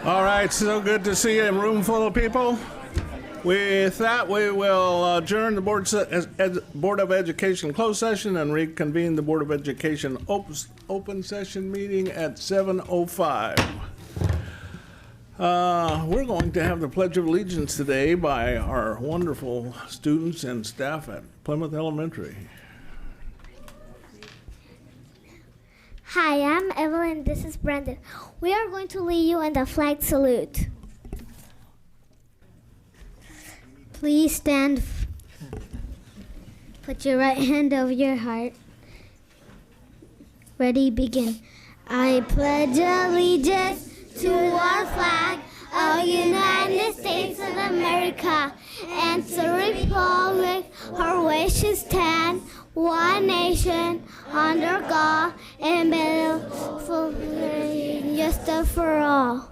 All right, so good to see you in a room full of people. With that, we will adjourn the Board of Education closed session and reconvene the Board of Education open session meeting at 7:05. We're going to have the Pledge of Allegiance today by our wonderful students and staff at Plymouth Elementary. Hi, I'm Evelyn. This is Brendan. We are going to lead you in the flag salute. Please stand. Put your right hand over your heart. Ready, begin. I pledge allegiance to our flag of United States of America and to the republic for which it stands, one nation, under God, indivisible, with justice for all.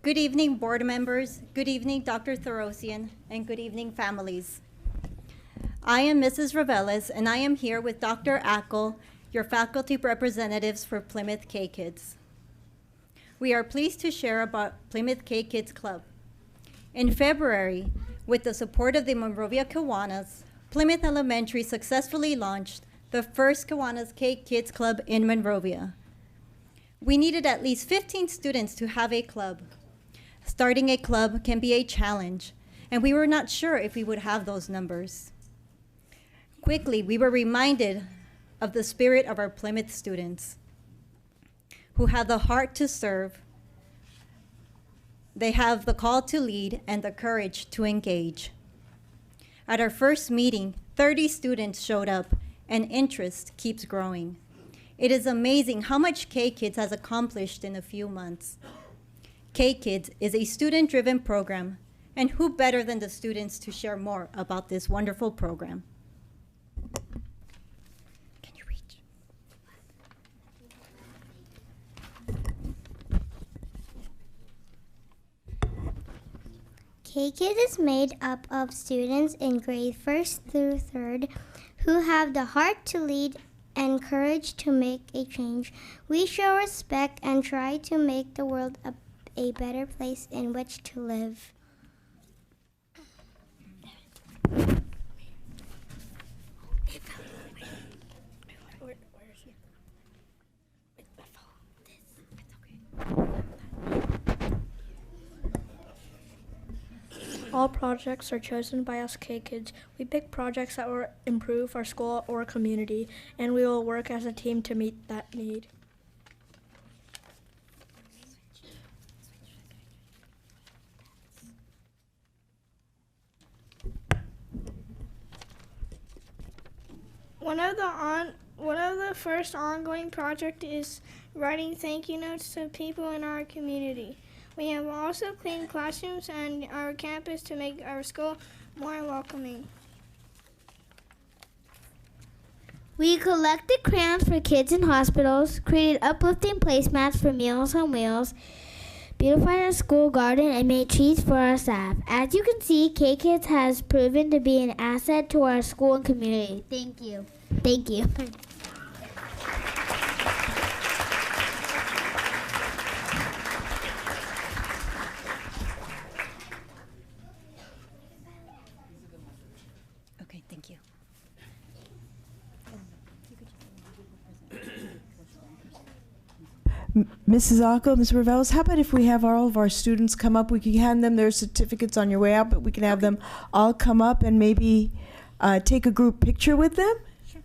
Good evening, board members. Good evening, Dr. Thorosian, and good evening, families. I am Mrs. Raveles, and I am here with Dr. Ackle, your faculty representatives for Plymouth K-Kids. We are pleased to share about Plymouth K-Kids Club. In February, with the support of the Monrovia Kiwanis, Plymouth Elementary successfully launched the first Kiwanis K-Kids Club in Monrovia. We needed at least 15 students to have a club. Starting a club can be a challenge, and we were not sure if we would have those numbers. Quickly, we were reminded of the spirit of our Plymouth students who have the heart to serve. They have the call to lead and the courage to engage. At our first meeting, 30 students showed up, and interest keeps growing. It is amazing how much K-Kids has accomplished in a few months. K-Kids is a student-driven program, and who better than the students to share more about this wonderful program? Can you reach? K-Kids is made up of students in grade 1st through 3rd who have the heart to lead and courage to make a change. We show respect and try to make the world a better place in which to live. All projects are chosen by us K-Kids. We pick projects that will improve our school or community, and we will work as a team to meet that need. One of the first ongoing project is writing thank you notes to people in our community. We have also cleaned classrooms and our campus to make our school more welcoming. We collected crayons for kids in hospitals, created uplifting placemats for Meals on Wheels, beautified our school garden, and made treats for our staff. As you can see, K-Kids has proven to be an asset to our school and community. Thank you. Thank you. Okay, thank you. Mrs. Ocko, Ms. Raveles, how about if we have all of our students come up? We can hand them their certificates on your way out, but we can have them all come up and maybe take a group picture with them? Sure.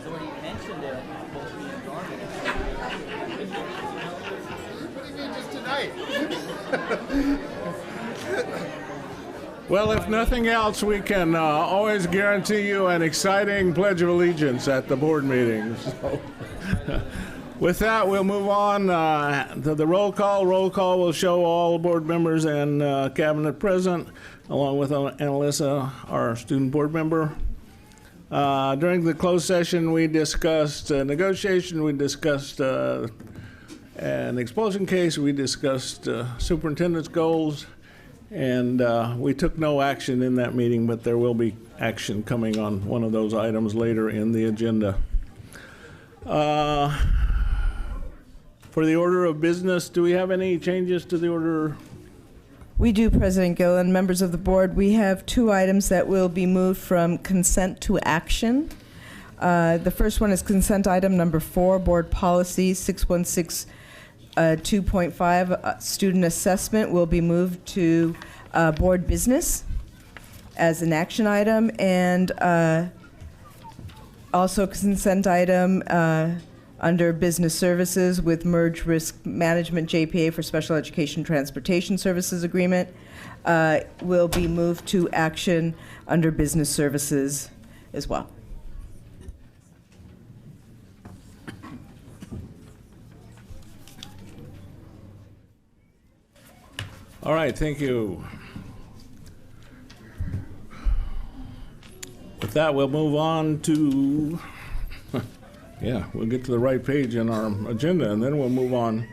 He's already mentioned it. Both me and Garmin. What do you mean just tonight? Well, if nothing else, we can always guarantee you an exciting Pledge of Allegiance at the board meetings. So, with that, we'll move on to the roll call. Roll call will show all board members and cabinet present, along with Annalisa, our student board member. During the closed session, we discussed negotiation, we discussed an expulsion case, we discussed superintendent's goals, and we took no action in that meeting, but there will be action coming on one of those items later in the agenda. For the order of business, do we have any changes to the order? We do, President Gillen. Members of the board, we have 2 items that will be moved from consent to action. The first one is consent item number 4, board policy 616 2.5, student assessment, will be moved to board business as an action item, and also consent item under business services with merge risk management JPA for special education transportation services agreement will be moved to action under business services as well. All right, thank you. With that, we'll move on to, yeah, we'll get to the right page in our agenda, and then we'll move on.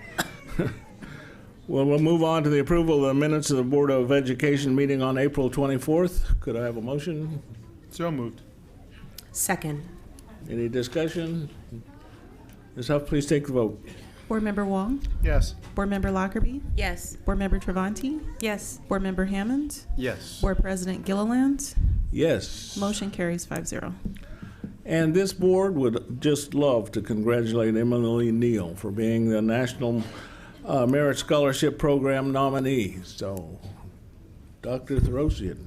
We'll move on to the approval of the minutes of the Board of Education meeting on April 24th. Could I have a motion? So moved. Second. Any discussion? Ms. Huff, please take the vote. Board Member Wong? Yes. Board Member Lockerbie? Yes. Board Member Travanti? Yes. Board Member Hammond? Yes. Board President Gilliland? Yes. Motion carries 5-0. And this board would just love to congratulate Emily Neal for being the National Merit Scholarship Program nominee. So, Dr. Thorosian.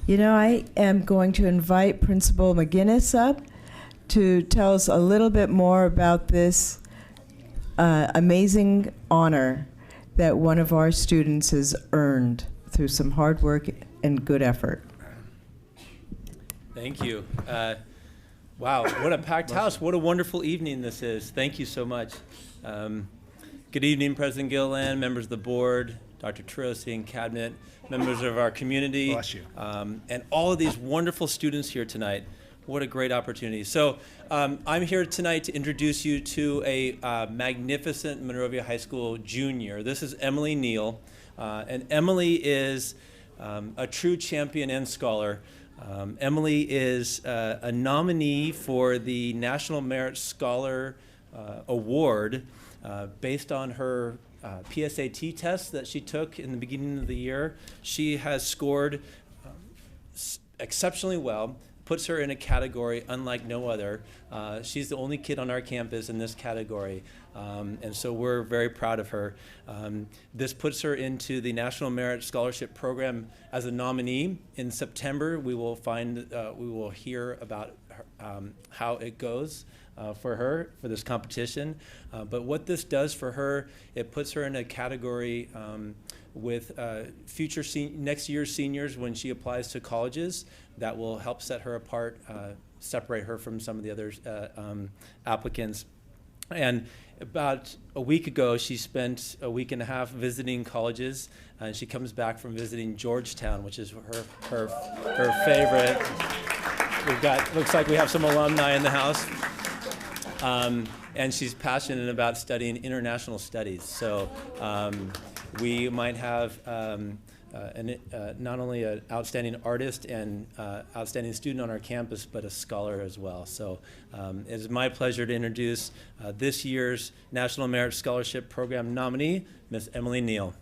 You know, I am going to invite Principal McGinnis up to tell us a little bit more about this amazing honor that one of our students has earned through some hard work and good effort. Thank you. Wow, what a packed house. What a wonderful evening this is. Thank you so much. Good evening, President Gilliland, members of the board, Dr. Tarosian, cabinet, members of our community, Bless you. And all of these wonderful students here tonight. What a great opportunity. So I'm here tonight to introduce you to a magnificent Monrovia High School junior. This is Emily Neal, and Emily is a true champion and scholar. Emily is a nominee for the National Merit Scholar Award based on her PSAT test that she took in the beginning of the year. She has scored exceptionally well, puts her in a category unlike no other. She's the only kid on our campus in this category, and so we're very proud of her. This puts her into the National Merit Scholarship Program as a nominee. In September, we will hear about her, how it goes for her for this competition. But what this does for her, it puts her in a category with future next year's seniors when she applies to colleges. That will help set her apart, separate her from some of the other applicants. And about a week ago, she spent a week and a half visiting colleges, and she comes back from visiting Georgetown, which is her favorite. Looks like we have some alumni in the house. And she's passionate about studying international studies. So we might have not only an outstanding artist and outstanding student on our campus, but a scholar as well. So it is my pleasure to introduce this year's National Merit Scholarship Program nominee, Miss Emily Neal.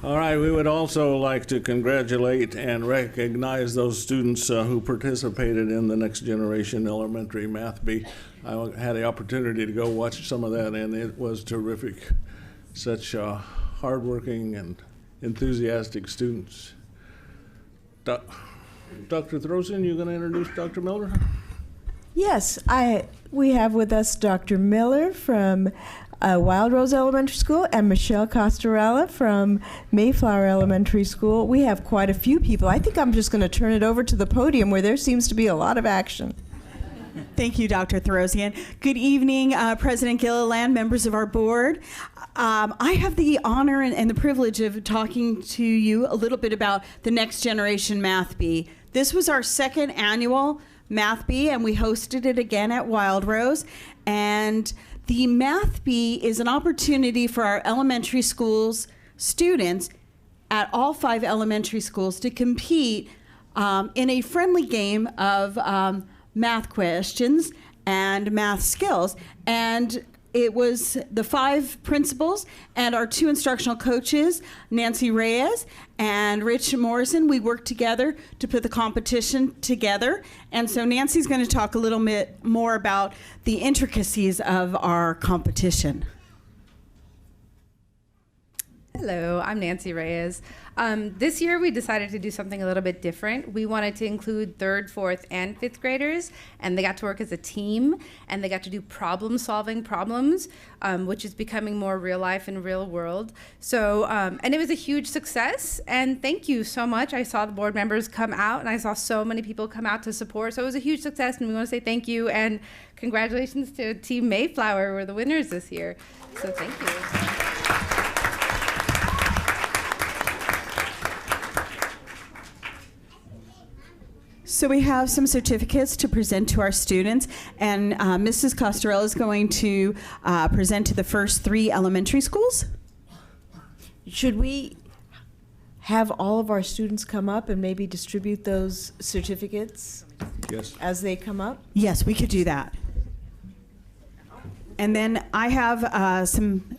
All right, we would also like to congratulate and recognize those students who participated in the Next Generation Elementary Math Bee. I had the opportunity to go watch some of that, and it was terrific. Such hardworking and enthusiastic students. Dr. Throsen, you going to introduce Dr. Miller? Yes, we have with us Dr. Miller from Wild Rose Elementary School and Michelle Costarella from Mayflower Elementary School. We have quite a few people. I think I'm just going to turn it over to the podium where there seems to be a lot of action. Thank you, Dr. Therosian. Good evening, President Gilliland, members of our board. I have the honor and the privilege of talking to you a little bit about the Next Generation Math Bee. This was our second annual Math Bee, and we hosted it again at Wild Rose. And the Math Bee is an opportunity for our elementary schools students at all 5 elementary schools to compete in a friendly game of math questions and math skills. And it was the 5 principals and our 2 instructional coaches, Nancy Reyes and Rich Morrison. We worked together to put the competition together. And so Nancy's going to talk a little bit more about the intricacies of our competition. Hello, I'm Nancy Reyes. This year we decided to do something a little bit different. We wanted to include 3rd, 4th, and 5th graders, and they got to work as a team, and they got to do problem-solving problems, which is becoming more real life and real world. So, and it was a huge success, and thank you so much. I saw the board members come out, and I saw so many people come out to support, so it was a huge success, and we want to say thank you, and congratulations to Team Mayflower, who were the winners this year. So thank you. So we have some certificates to present to our students, and Mrs. Costarella is going to present to the first 3 elementary schools. Should we have all of our students come up and maybe distribute those certificates as they come up? Yes, we could do that. And then I have some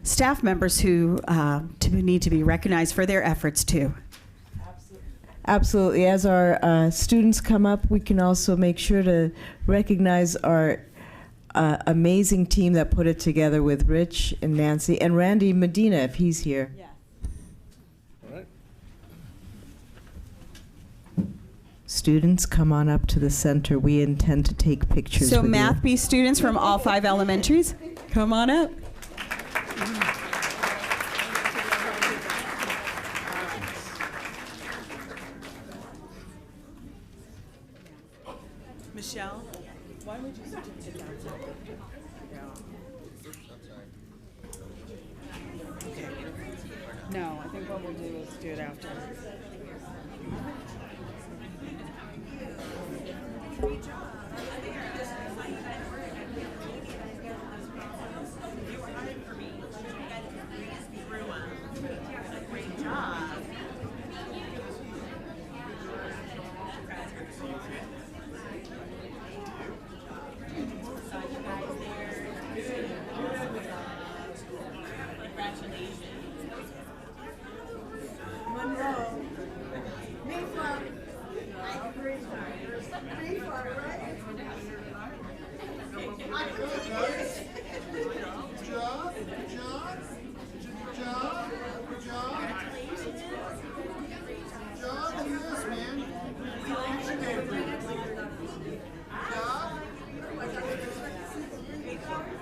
staff members who need to be recognized for their efforts too. Absolutely. As our students come up, we can also make sure to recognize our amazing team that put it together with Rich and Nancy and Randy Medina, if he's here. Yeah. All right. Students, come on up to the center. We intend to take pictures So with Math you. Bee students from all 5 elementaries, come on up. Michelle, why would you certificate outside? Okay. No, I think what we'll do is do it after. Great job.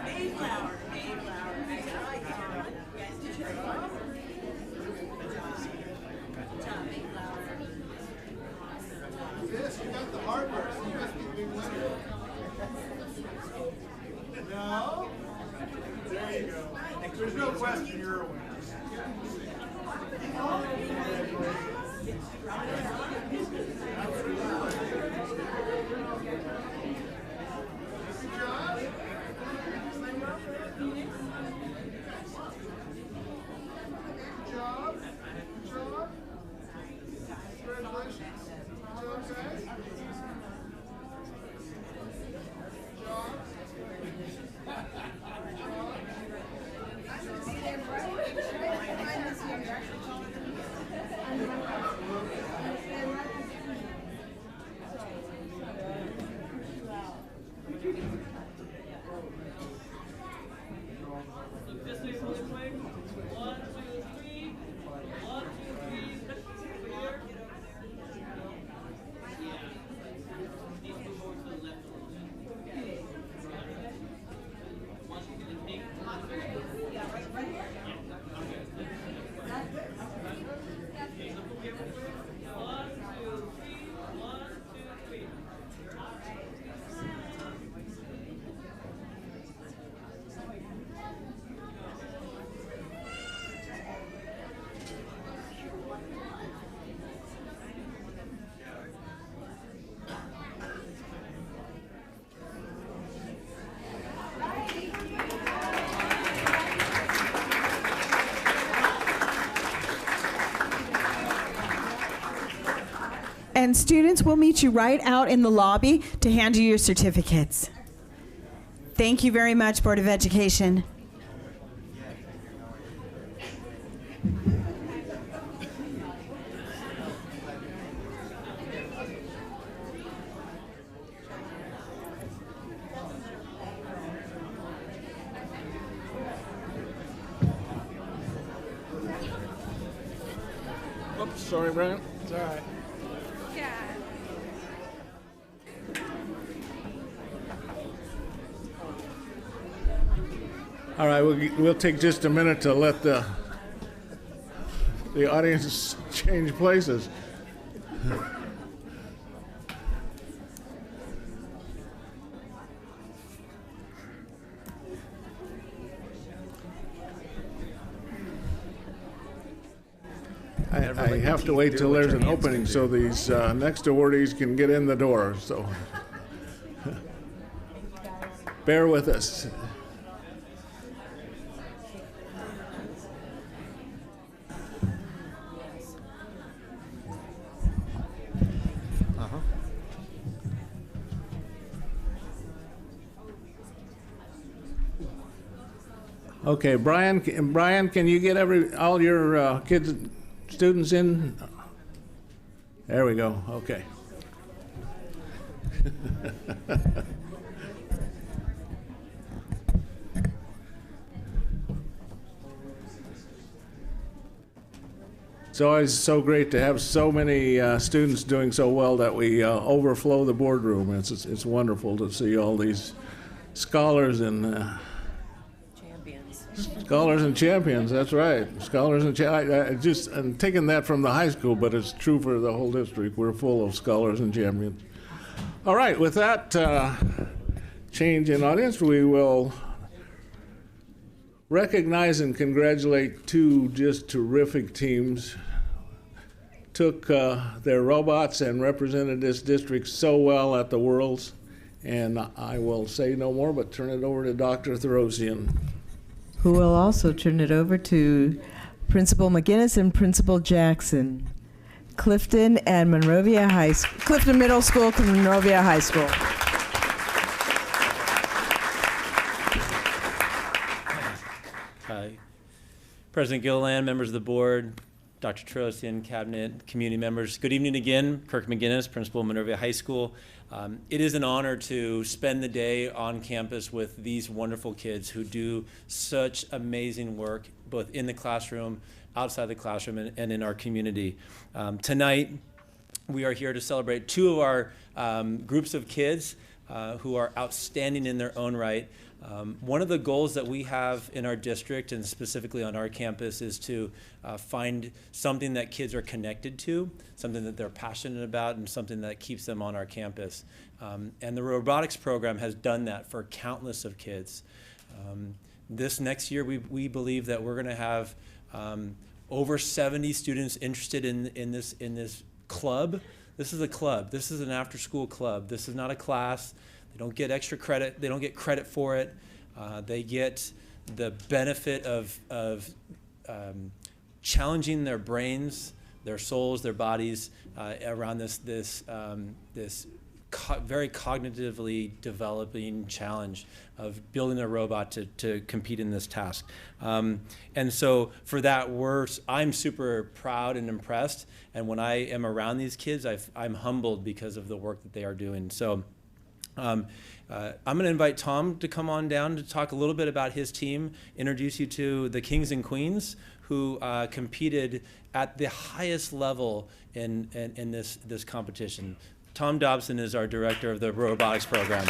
Mayflower. There's no question you're a winner. And students, we'll meet you right out in the lobby to hand you your certificates. Thank you very much, Board of Education. Oops, sorry, Brian. It's all right. All right, we'll take just a minute to let the audience change places. I have to wait till there's an opening so these next awardees can get in the door. So bear with us. Okay, Brian, can you get all your students in? There we go. Okay. It's always so great to have so many students doing so well that we overflow the boardroom. It's wonderful to see all these scholars and scholars and champions. That's right, scholars and champions. I'm taking that from the high school, but it's true for the whole district. We're full of scholars and champions. All right, with that change in audience, we will recognize and congratulate two just terrific teams. Took their robots and represented this district so well at the Worlds. And I will say no more, but turn it over to Dr. Thorosian, who will also turn it over to Principal McGinnis and Principal Jackson. Clifton and Monrovia High School, Clifton Middle School to Monrovia High School. President Gilliland, members of the board, Dr. Trosian, cabinet, community members, good evening again. Kirk McGinnis, principal of Monrovia High School. It is an honor to spend the day on campus with these wonderful kids who do such amazing work, both in the classroom, outside the classroom, and in our community. Tonight, we are here to celebrate two of our groups of kids who are outstanding in their own right. One of the goals that we have in our district and specifically on our campus is to find something that kids are connected to, something that they're passionate about, and something that keeps them on our campus. And the robotics program has done that for countless of kids. This next year, we believe that we're going to have over 70 students interested in this club. This is a club. This is an after-school club. This is not a class. They don't get extra credit. They don't get credit for it. They get the benefit of challenging their brains, their souls, their bodies around this very cognitively developing challenge of building a robot to compete in this task. And so for that, I'm super proud and impressed. And when I am around these kids, I'm humbled because of the work that they are doing. So I'm going to invite Tom to come on down to talk a little bit about his team, introduce you to the Kings and Queens who competed at the highest level in this competition. Tom Dobson is our director of the robotics program.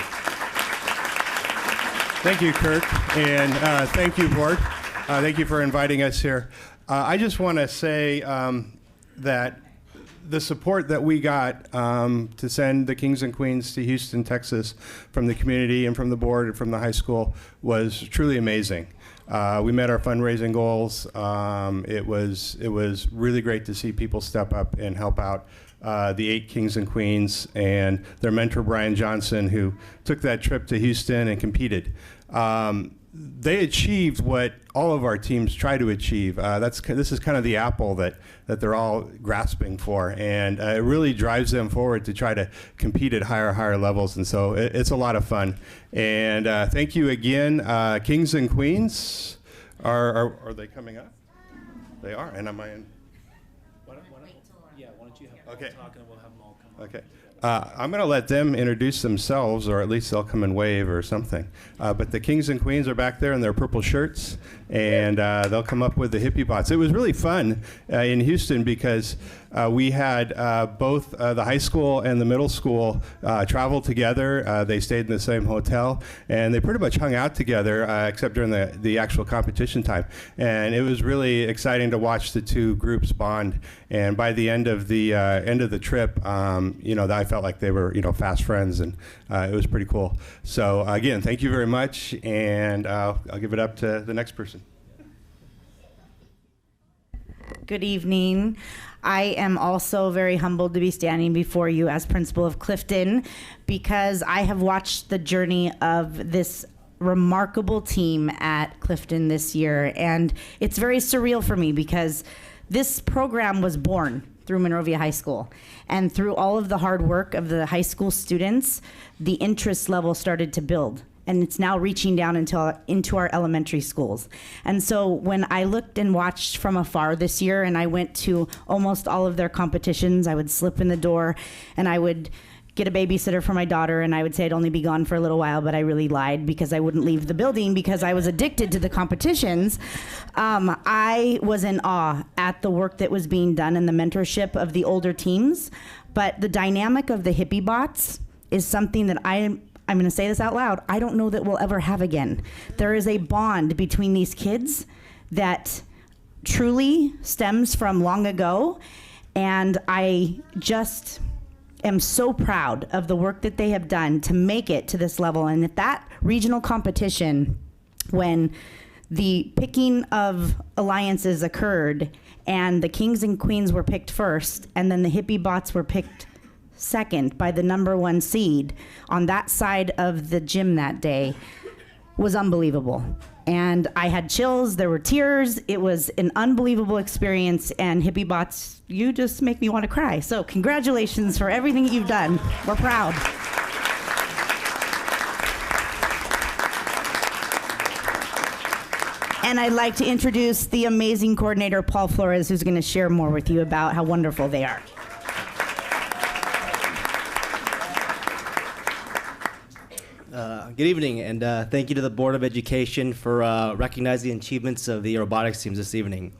Thank you, Kirk, and thank you, board. Thank you for inviting us here. I just want to say that the support that we got to send the Kings and Queens to Houston, Texas, from the community and from the board and from the high school was truly amazing. We met our fundraising goals. It was really great to see people step up and help out the 8 Kings and Queens and their mentor Brian Johnson, who took that trip to Houston and competed. They achieved what all of our teams try to achieve. This is kind of the apple that they're all grasping for, and it really drives them forward to try to compete at higher levels. And so it's a lot of fun. And thank you again, Kings and Queens. Are they coming up? They are. And am I in? Yeah, why don't you have Okay. talk and we'll have them all come on. Okay. I'm going to let them introduce themselves, or at least they'll come and wave or something. But the Kings and Queens are back there in their purple shirts, and they'll come up with the hippie bots. It was really fun in Houston because we had both the high school and the middle school travel together. They stayed in the same hotel, and they pretty much hung out together, except during the actual competition time. And it was really exciting to watch the two groups bond. And by the end of the trip, I felt like they were fast friends, and it was pretty cool. So again, thank you very much, and I'll give it up to the next person. Good evening. I am also very humbled to be standing before you as principal of Clifton, because I have watched the journey of this remarkable team at Clifton this year, and it's very surreal for me because this program was born through Monrovia High School, and through all of the hard work of the high school students, the interest level started to build. And it's now reaching down into our elementary schools. And so when I looked and watched from afar this year, and I went to almost all of their competitions, I would slip in the door and I would get a babysitter for my daughter, and I would say I'd only be gone for a little while, but I really lied because I wouldn't leave the building because I was addicted to the competitions. I was in awe at the work that was being done and the mentorship of the older teams. But the dynamic of the hippie bots is something that I'm going to say this out loud, I don't know that we'll ever have again. There is a bond between these kids that truly stems from long ago, and I just am so proud of the work that they have done to make it to this level. And at that regional competition, when the picking of alliances occurred and the Kings and Queens were picked first, and then the hippie bots were picked second by the #1 seed on that side of the gym that day, was unbelievable. And I had chills, there were tears, it was an unbelievable experience, and hippie bots, you just make me want to cry. So congratulations for everything that you've done. We're proud. And I'd like to introduce the amazing coordinator, Paul Flores, who's going to share more with you about how wonderful they are. Good evening, and thank you to the Board of Education for recognizing the achievements of the robotics teams this evening.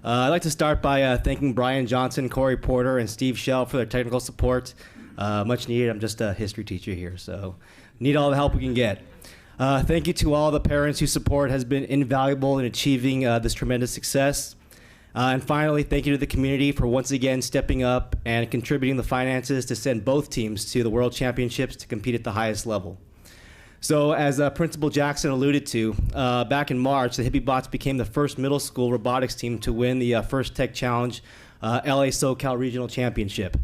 I'd like to start by thanking Brian Johnson, Corey Porter, and Steve Shell for their technical support. Much needed. I'm just a history teacher here, so need all the help we can get. Thank you to all the parents whose support has been invaluable in achieving this tremendous success. And finally, thank you to the community for once again stepping up and contributing the finances to send both teams to the World Championships to compete at the highest level. So as Principal Jackson alluded to, back in March, the Hippie Bots became the first middle school robotics team to win the First Tech Challenge LA SoCal Regional Championship.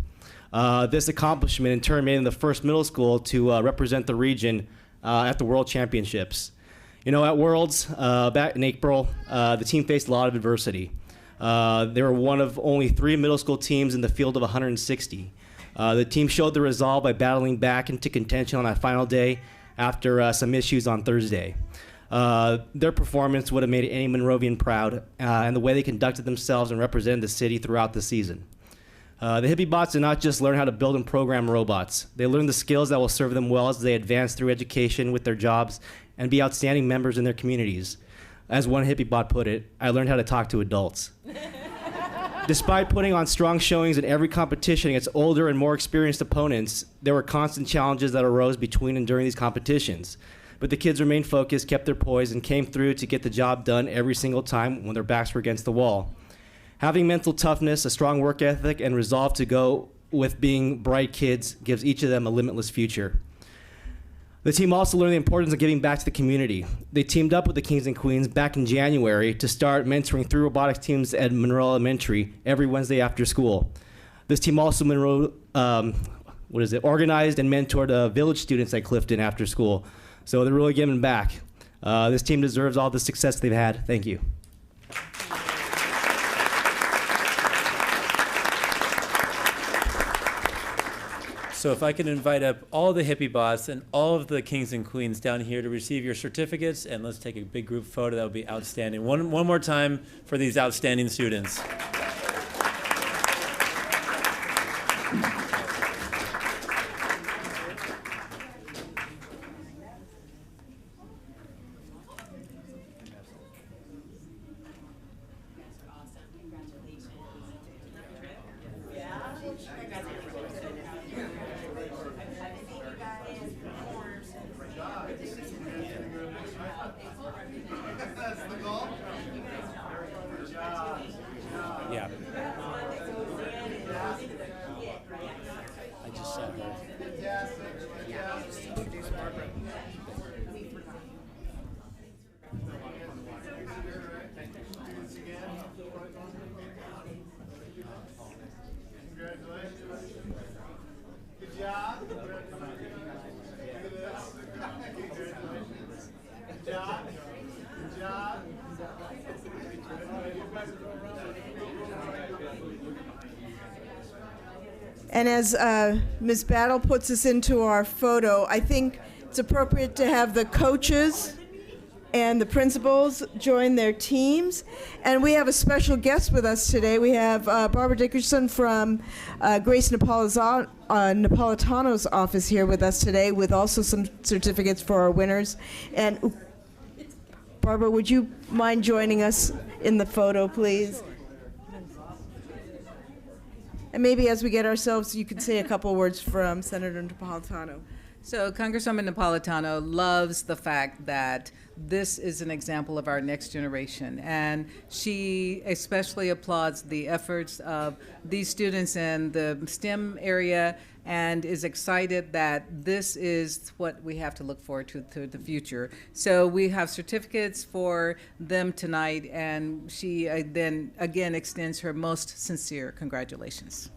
This accomplishment in turn made them the first middle school to represent the region at the World Championships. You know, at Worlds back in April, the team faced a lot of adversity. They were one of only 3 middle school teams in the field of 160. The team showed the resolve by battling back into contention on that final day after some issues on Thursday. Their performance would have made any Monrovian proud, and the way they conducted themselves and represented the city throughout the season. The Hippie Bots did not just learn how to build and program robots. They learned the skills that will serve them well as they advance through education with their jobs and be outstanding members in their communities. As one Hippie Bot put it, I learned how to talk to adults. Despite putting on strong showings in every competition against older and more experienced opponents, there were constant challenges that arose between and during these competitions. But the kids remained focused, kept their poise, and came through to get the job done every single time when their backs were against the wall. Having mental toughness, a strong work ethic, and resolve to go with being bright kids gives each of them a limitless future. The team also learned the importance of giving back to the community. They teamed up with the Kings and Queens back in January to start mentoring 3 robotics teams at Monroe Elementary every Wednesday after school. This team also organized and mentored village students at Clifton after school. So they're really giving back. This team deserves all the success they've had. Thank you. So if I could invite up all the Hippie Bots and all of the Kings and Queens down here to receive your certificates, and let's take a big group photo. That would be outstanding. One more time for these outstanding students. Yeah. I just saw her. Good job. Good job. Good job. And as Ms. Battle puts us into our photo, I think it's appropriate to have the coaches and the principals join their teams. And we have a special guest with us today. We have Barbara Dickerson from Grace Napolitano's office here with us today, with also some certificates for our winners. And Barbara, would you mind joining us in the photo, please? And maybe as we get ourselves, you could say a couple words from Senator Napolitano. So Congresswoman Napolitano loves the fact that this is an example of our next generation, and she especially applauds the efforts of these students in the STEM area and is excited that this is what we have to look forward to the future. So we have certificates for them tonight, and she then again extends her most sincere congratulations.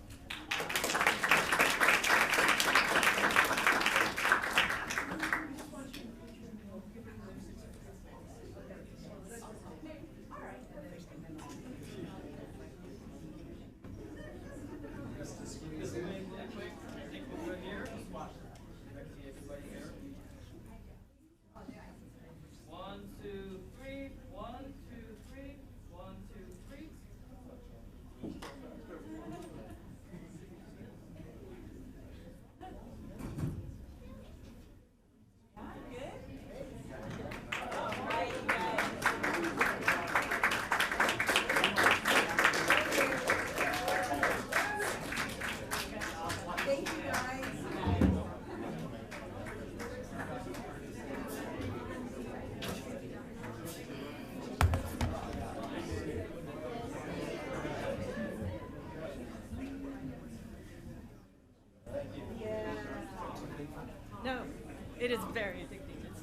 No, it is very addicting. It's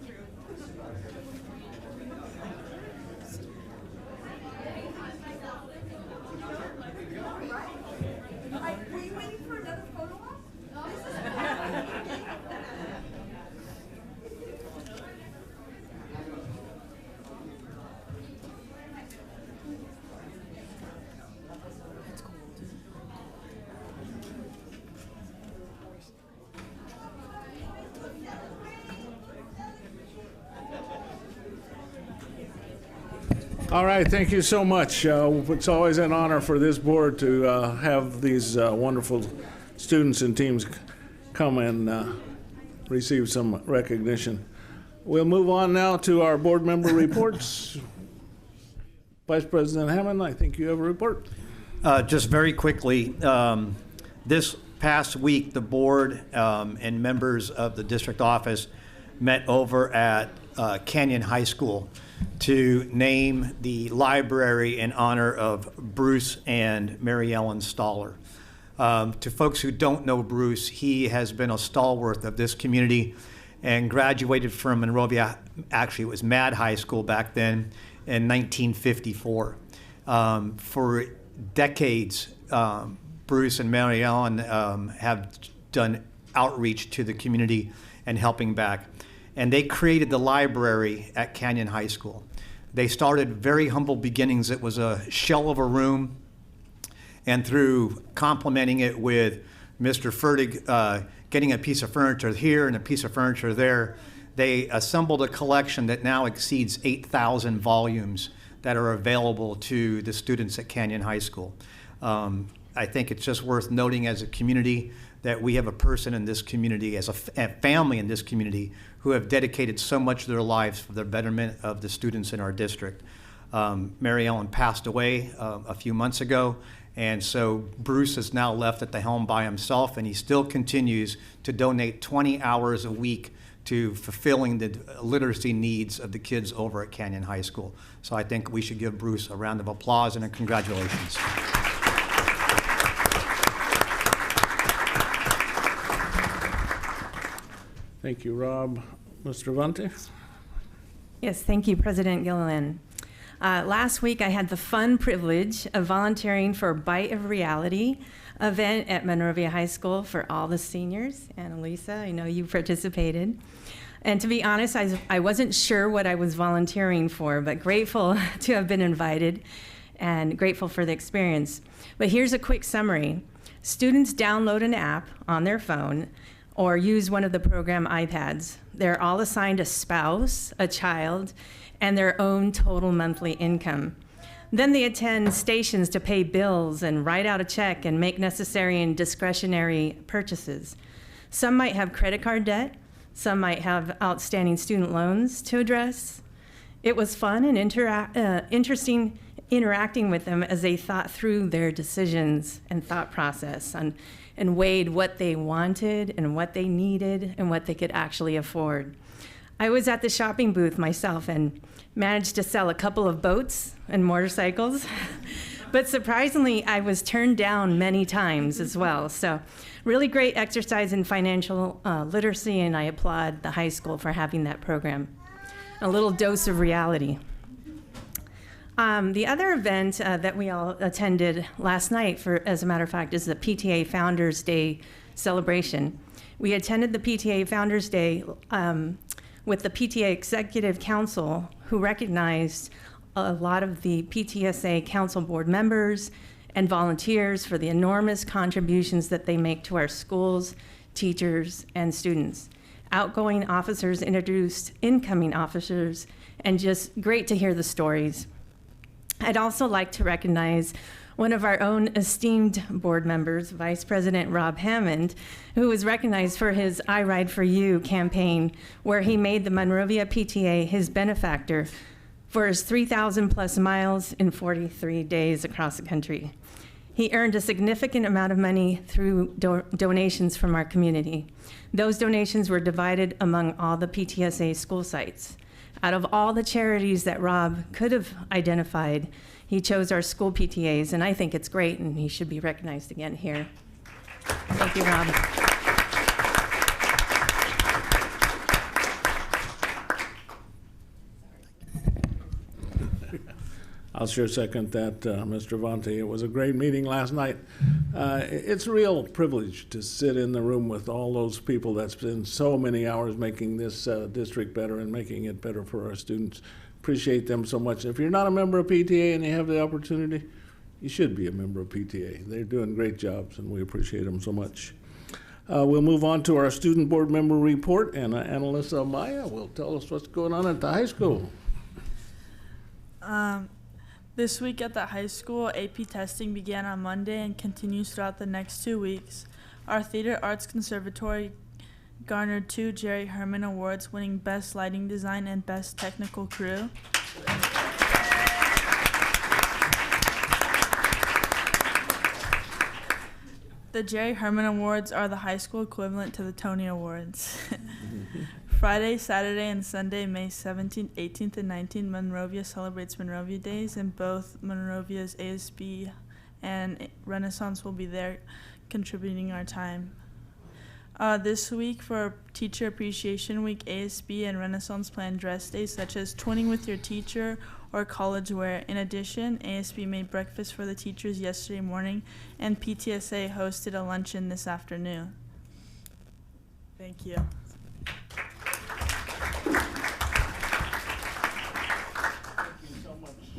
All right, thank you so much. It's always an honor for this board to have these wonderful students and teams come and receive some recognition. We'll move on now to our board member reports. Vice President Hammond, I think you have a report. Just very quickly, this past week, the board and members of the district office met over at Canyon High School to name the library in honor of Bruce and Mary Ellen Stoller. To folks who don't know Bruce, he has been a stalwart of this community and graduated from Monrovia, actually it was Mad High School back then, in 1954. For decades, Bruce and Mary Ellen have done outreach to the community and helping back. And they created the library at Canyon High School. They started very humble beginnings. It was a shell of a room. And through complementing it with Mr. Fertig getting a piece of furniture here and a piece of furniture there, they assembled a collection that now exceeds 8,000 volumes that are available to the students at Canyon High School. I think it's just worth noting as a community that we have a person in this community, as a family in this community, who have dedicated so much of their lives for the betterment of the students in our district. Mary Ellen passed away a few months ago, and so Bruce is now left at the helm by himself, and he still continues to donate 20 hours a week to fulfilling the literacy needs of the kids over at Canyon High School. So I think we should give Bruce a round of applause and a congratulations. Thank you, Rob. Mr. Vante? Yes, thank you, President Gilliland. Last week, I had the fun privilege of volunteering for a Bite of Reality event at Monrovia High School for all the seniors. Annalisa, I know you participated. And to be honest, I wasn't sure what I was volunteering for, but grateful to have been invited and grateful for the experience. But here's a quick summary. Students download an app on their phone or use one of the program iPads. They're all assigned a spouse, a child, and their own total monthly income. Then they attend stations to pay bills and write out a check and make necessary and discretionary purchases. Some might have credit card debt. Some might have outstanding student loans to address. It was fun and interesting interacting with them as they thought through their decisions and thought process and weighed what they wanted and what they needed and what they could actually afford. I was at the shopping booth myself and managed to sell a couple of boats and motorcycles. But surprisingly, I was turned down many times as well. So really great exercise in financial literacy, and I applaud the high school for having that program. A little dose of reality. The other event that we all attended last night, as a matter of fact, is the PTA Founders Day celebration. We attended the PTA Founders Day with the PTA Executive Council, who recognized a lot of the PTSA Council board members and volunteers for the enormous contributions that they make to our schools, teachers, and students. Outgoing officers introduced incoming officers, and just great to hear the stories. I'd also like to recognize one of our own esteemed board members, Vice President Rob Hammond, who was recognized for his I Ride For You campaign, where he made the Monrovia PTA his benefactor for his 3,000 plus miles in 43 days across the country. He earned a significant amount of money through donations from our community. Those donations were divided among all the PTSA school sites. Out of all the charities that Rob could have identified, he chose our school PTAs, and I think it's great, and he should be recognized again here. Thank you, Rob. I'll sure second that, Mr. Vante. It was a great meeting last night. It's a real privilege to sit in the room with all those people that spend so many hours making this district better and making it better for our students. Appreciate them so much. If you're not a member of PTA and you have the opportunity, you should be a member of PTA. They're doing great jobs, and we appreciate them so much. We'll move on to our student board member report, and Annalisa Maya will tell us what's going on at the high school. This week at the high school, AP testing began on Monday and continues throughout the next 2 weeks. Our Theater Arts Conservatory garnered 2 Jerry Herman Awards, winning Best Lighting Design and Best Technical Crew. The Jerry Herman Awards are the high school equivalent to the Tony Awards. Friday, Saturday, and Sunday, May 17th, 18th, and 19th, Monrovia celebrates Monrovia Days, and both Monrovia's ASB and Renaissance will be there contributing our time. This week for Teacher Appreciation Week, ASB and Renaissance plan dress days such as twinning with your teacher or college wear. In addition, ASB made breakfast for the teachers yesterday morning, and PTSA hosted a luncheon this afternoon. Thank you.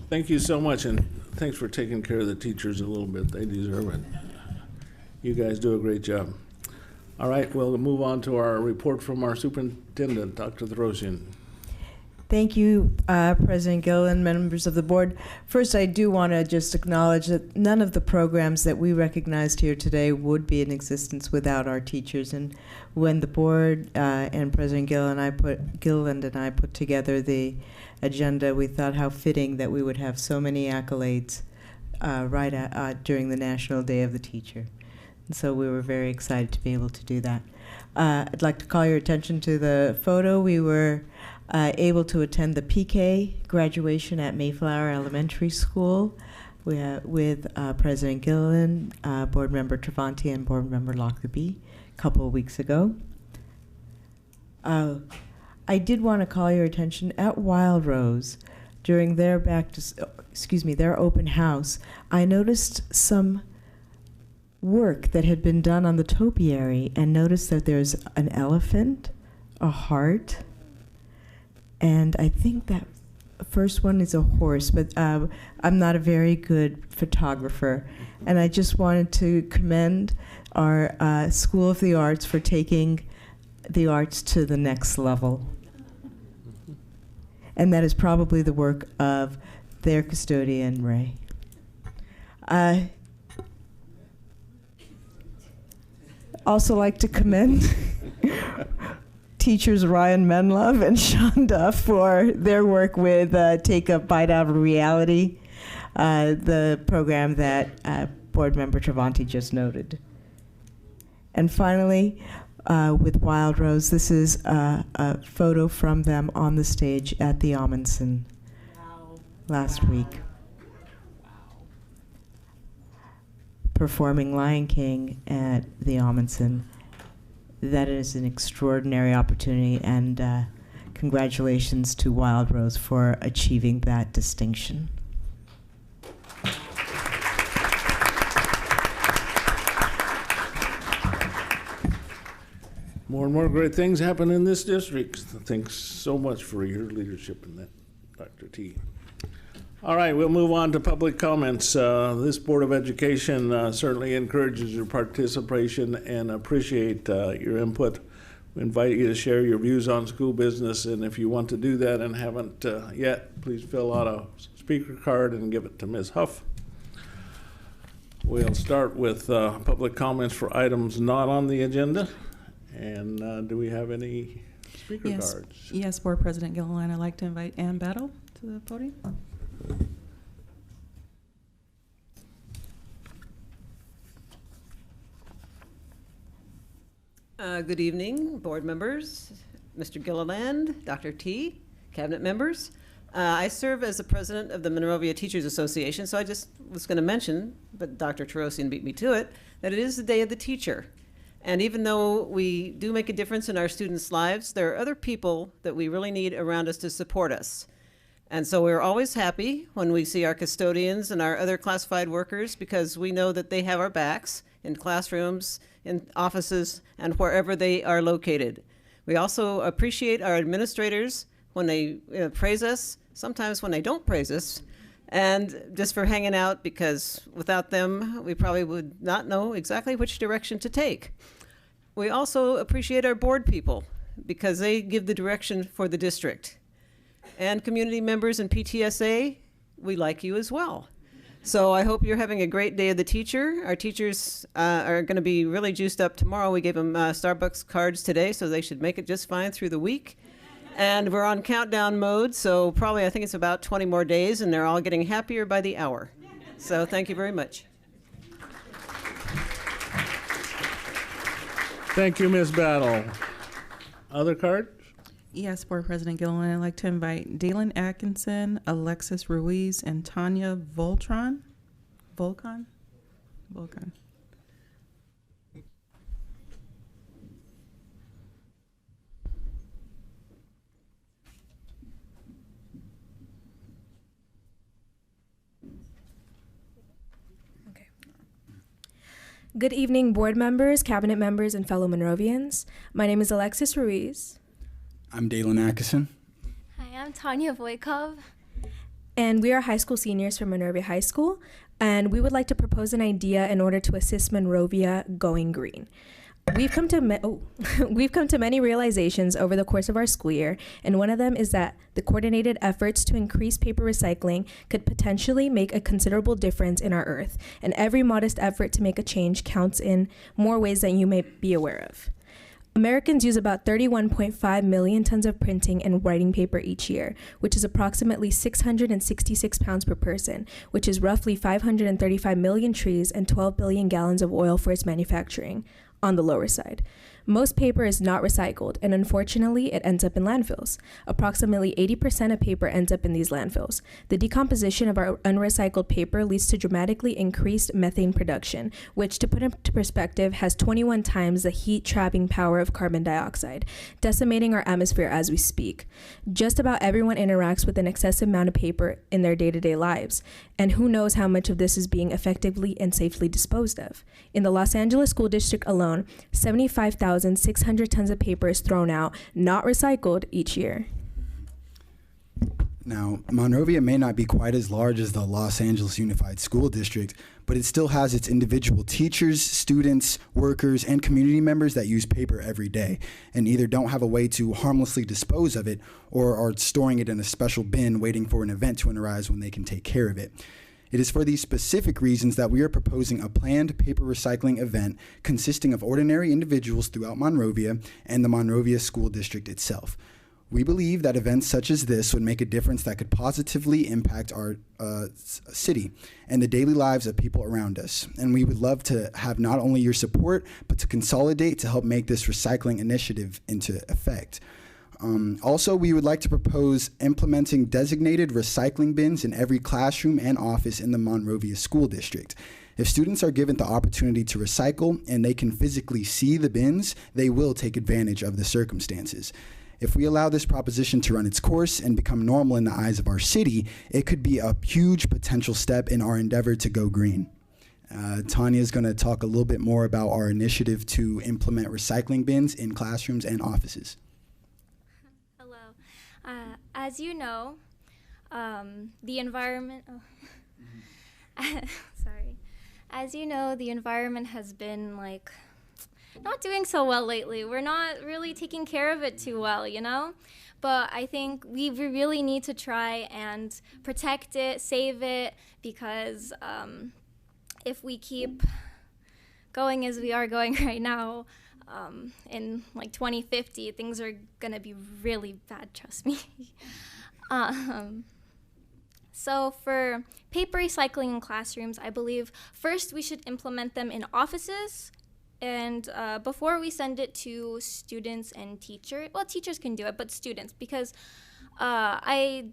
Thank you so much, and thanks for taking care of the teachers a little bit. They deserve it. You guys do a great job. All right, we'll move on to our report from our superintendent, Dr. Throsian. Thank you, President Gill and members of the board. First, I do want to just acknowledge that none of the programs that we recognized here today would be in existence without our teachers. And when the board and President Gilliland and I put together the agenda, we thought how fitting that we would have so many accolades during the National Day of the Teacher. And so we were very excited to be able to do that. I'd like to call your attention to the photo. We were able to attend the PK graduation at Mayflower Elementary School with President Gilliland, Board Member Travanti, and Board Member Lockerbie a couple of weeks ago. I did want to call your attention at Wild Rose during their their open house. I noticed some work that had been done on the topiary and noticed that there's an elephant, a heart, and I think that first one is a horse, but I'm not a very good photographer. And I just wanted to commend our School of the Arts for taking the arts to the next level. And that is probably the work of their custodian, Ray. Also like to commend teachers Ryan Menlove and Shonda for their work with Take a Bite Out of Reality, the program that Board Member Travanti just noted. And finally, with Wild Rose, this is a photo from them on the stage at the Amundsen last week. Performing Lion King at the Amundsen. That is an extraordinary opportunity, and congratulations to Wild Rose for achieving that distinction. More and more great things happen in this district. Thanks so much for your leadership in that, Dr. T. All right, we'll move on to public comments. This Board of Education certainly encourages your participation and appreciate your input. We invite you to share your views on school business, and if you want to do that and haven't yet, please fill out a speaker card and give it to Ms. Huff. We'll start with public comments for items not on the agenda. And do we have any speaker cards? Yes, Board President Gilliland, I'd like to invite Ann Battle to the podium. Good evening, board members, Mr. Gilliland, Dr. T, cabinet members. I serve as the president of the Monrovia Teachers Association, so I just was going to mention, but Dr. Throsian beat me to it, that it is the Day of the Teacher. And even though we do make a difference in our students' lives, there are other people that we really need around us to support us. And so we're always happy when we see our custodians and our other classified workers, because we know that they have our backs in classrooms, in offices, and wherever they are located. We also appreciate our administrators when they praise us, sometimes when they don't praise us, and just for hanging out, because without them, we probably would not know exactly which direction to take. We also appreciate our board people, because they give the direction for the district. And community members and PTSA, we like you as well. So I hope you're having a great day of the teacher. Our teachers are going to be really juiced up tomorrow. We gave them Starbucks cards today, so they should make it just fine through the week. And we're on countdown mode, so probably I think it's about 20 more days, and they're all getting happier by the hour. So thank you very much. Thank you, Ms. Battle. Other cards? Yes, Board President Gilliland, I'd like to invite Dalen Atkinson, Alexis Ruiz, and Tanya Volcon. Good evening, board members, cabinet members, and fellow Monrovians. My name is Alexis Ruiz. I'm Dalen Atkinson. Hi, I'm Tanya Voikov. And we are high school seniors from Monrovia High School, and we would like to propose an idea in order to assist Monrovia going green. We've come to many realizations over the course of our school year, and one of them is that the coordinated efforts to increase paper recycling could potentially make a considerable difference in our earth, and every modest effort to make a change counts in more ways than you may be aware of. Americans use about 31.5 million tons of printing and writing paper each year, which is approximately 666 pounds per person, which is roughly 535 million trees and 12 billion gallons of oil for its manufacturing, on the lower side. Most paper is not recycled, and unfortunately, it ends up in landfills. Approximately 80% of paper ends up in these landfills. The decomposition of our unrecycled paper leads to dramatically increased methane production, which, to put into perspective, has 21 times the heat-trapping power of carbon dioxide, decimating our atmosphere as we speak. Just about everyone interacts with an excessive amount of paper in their day-to-day lives, and who knows how much of this is being effectively and safely disposed of. In the Los Angeles School District alone, 75,600 tons of paper is thrown out, not recycled, each year. Now, Monrovia may not be quite as large as the Los Angeles Unified School District, but it still has its individual teachers, students, workers, and community members that use paper every day and either don't have a way to harmlessly dispose of it or are storing it in a special bin waiting for an event to arise when they can take care of it. It is for these specific reasons that we are proposing a planned paper recycling event consisting of ordinary individuals throughout Monrovia and the Monrovia School District itself. We believe that events such as this would make a difference that could positively impact our city and the daily lives of people around us. And we would love to have not only your support, but to consolidate to help make this recycling initiative into effect. Also, we would like to propose implementing designated recycling bins in every classroom and office in the Monrovia School District. If students are given the opportunity to recycle and they can physically see the bins, they will take advantage of the circumstances. If we allow this proposition to run its course and become normal in the eyes of our city, it could be a huge potential step in our endeavor to go green. Tanya is going to talk a little bit more about our initiative to implement recycling bins in classrooms and offices. As you know, the environment. Sorry. As you know, the environment has been not doing so well lately. We're not really taking care of it too well, you know? But I think we really need to try and protect it, save it, because if we keep going as we are going right now, in 2050, things are gonna be really bad, trust me. So for paper recycling in classrooms, I believe first we should implement them in offices, and before we send it to students and teachers. Well, teachers can do it, but students, because I